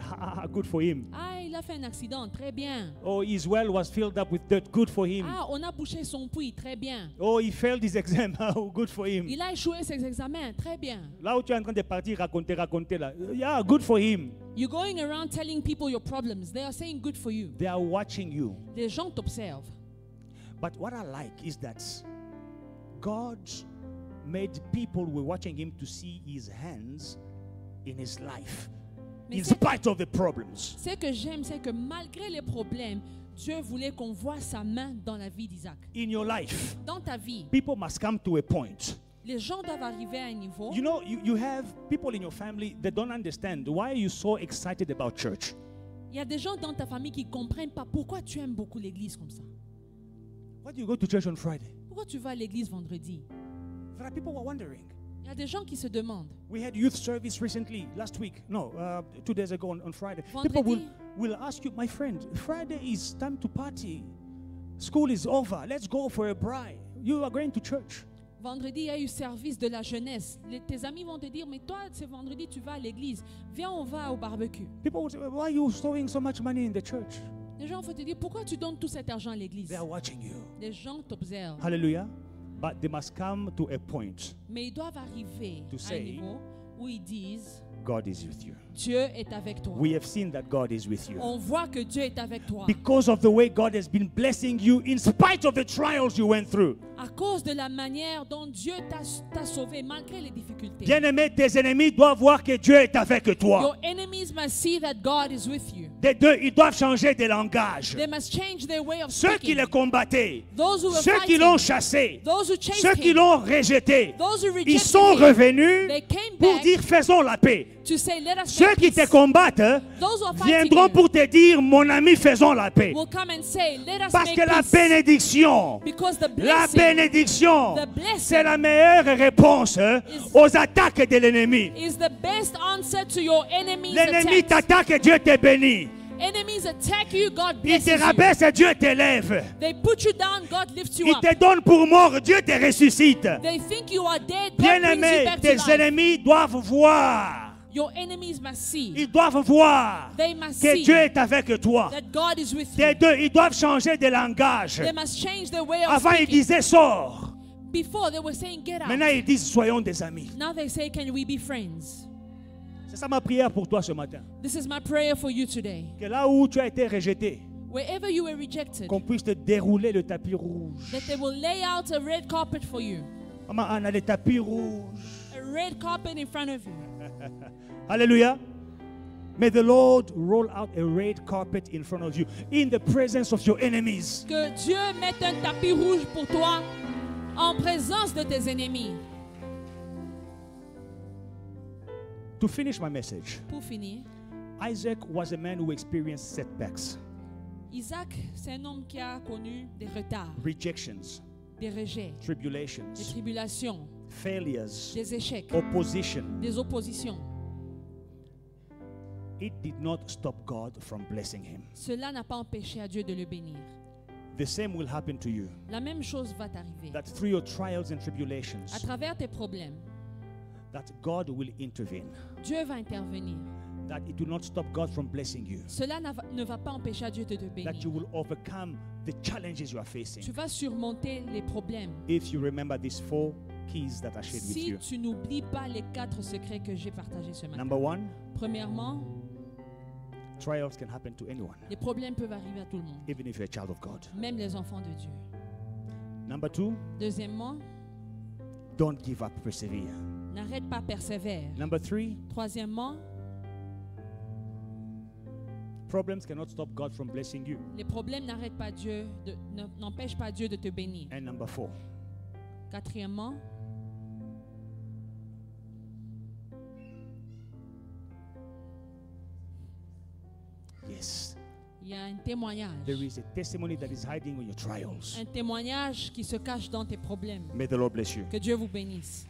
Good for him. Ah, il a fait un accident. Très bien. Oh, his well was filled up with dirt. Good for him. Ah, on a bouché son puits. Très bien. Oh, he failed his exam. Good for him. Il a échoué ses examens. Très bien. Là où tu es en train de partir, raconter là. Yeah, good for him. You're going around telling people your problems. They are saying good for you. They are watching you. Les gens t'observent. But what I like is that God made people who were watching him to see his hands in his life, Mais in c'est- spite of the problems. Ce que j'aime, c'est que malgré les problèmes, Dieu voulait qu'on voie sa main dans la vie d'Isaac. In your life, Dans ta vie, people must come to a point. les gens doivent arriver à un niveau. You know, you have people in your family that don't understand why are you so excited about church. Il y a des gens dans ta famille qui ne comprennent pas pourquoi tu aimes beaucoup l'église comme ça. Why do you go to church on Friday? Pourquoi tu vas à l'église vendredi? There are people who are wondering. Il y a des gens qui se demandent. We had youth service recently, last week. No, 2 days ago on Friday. Vendredi. People will ask you, my friend, Friday is time to party. School is over. Let's go for a braai. You are going to church. Vendredi, il y a eu service de la jeunesse. Tes amis vont te dire, mais toi, ce vendredi, tu vas à l'église. Viens, on va au barbecue. People will say, why are you throwing so much money in the church? Les gens vont te dire, pourquoi tu donnes tout cet argent à l'église? They are watching you. Les gens t'observent. Hallelujah. But they must come to a point. Mais ils doivent arriver To à un say- niveau où ils disent, God is with you. Dieu est avec toi. We have seen that God is with you. On voit que Dieu est avec toi. Because of the way God has been blessing you in spite of the trials you went through. À cause de la manière dont Dieu t'a sauvé malgré les difficultés. Bien-aimé, tes ennemis doivent voir que Dieu est avec toi. Your enemies must see that God is with you. Des deux, ils doivent changer de langage. They must change their way of Ceux qui speaking. le combattaient, Those who were ceux qui fighting, l'ont chassé, those who chased ceux qui him, l'ont rejeté, those who ils rejected sont him, revenus they came pour back dire faisons la paix. to say, let us Ceux make qui te peace. combattent Those who are fighting viendront you pour te dire mon ami faisons la paix. will come and say, let us Parce make que la peace. bénédiction, Because the la blessing bénédiction, the blessing c'est la meilleure réponse aux attaques de l'ennemi. is the best answer to your enemy's L'ennemi attacks. t'attaque et Dieu te bénit. Enemies enemies attack you, God Ils blesses te you. rabaissent et Dieu t'élève. They put you down, God lifts you Ils up. te donnent pour mort, Dieu te ressuscite. They think you are dead, God brings you Bien-aimés, back to tes life. ennemis doivent voir. Your enemies must see Ils doivent voir They must que see Dieu est avec toi. that God is with Tes you. deux, ils doivent changer de langage. They must change their way of Avant, ils speaking. disaient sors. Before they were saying get Maintenant, out. ils disent soyons des amis. Now they say can we be friends? C'est ça ma prière pour toi ce matin. This is my prayer for you today. Que là où tu as été rejeté, Wherever you were rejected, qu'on puisse te dérouler le tapis rouge. that they will lay out a red carpet for you. Maman, on a des tapis rouges. A red carpet in front of you. Hallelujah. May the Lord roll out a red carpet in front of you in the presence of your enemies. Que Dieu mette un tapis rouge pour toi en présence de tes ennemis. To finish my message, Pour finir, Isaac was a man who experienced setbacks, Isaac, c'est un homme qui a connu des retards, rejections, des rejets, des tribulations, tribulations, failures, des échecs, opposition. des oppositions. It did not stop God from blessing him. Cela n'a pas empêché à Dieu de le bénir. The same will happen to you. La même chose va t'arriver. That through your trials and À tribulations, travers tes problèmes, that God will intervene. Dieu va intervenir. That it will not stop God from blessing you. Cela ne va pas empêcher à Dieu de te bénir. That you will overcome the challenges you are facing. Tu vas surmonter les problèmes. If you remember these 4 keys that I shared with Si you. tu n'oublies pas les 4 secrets que j'ai partagés ce matin. Number 1, Premièrement, trials can happen to anyone, les problèmes peuvent arriver à tout le monde, even if you're a child of God. même les enfants de Dieu. Number 2, Deuxièmement, don't give up, persevere. n'arrête pas, persévère. Number 3, Troisièmement, problems cannot stop God from blessing you. les problèmes n'arrêtent pas Dieu, n'empêchent pas Dieu de te bénir. And number 4, Quatrièmement, yes, il y a un témoignage. there is a testimony that is hiding in your trials. Un témoignage qui se cache dans tes problèmes. May the Lord bless you. Que Dieu vous bénisse.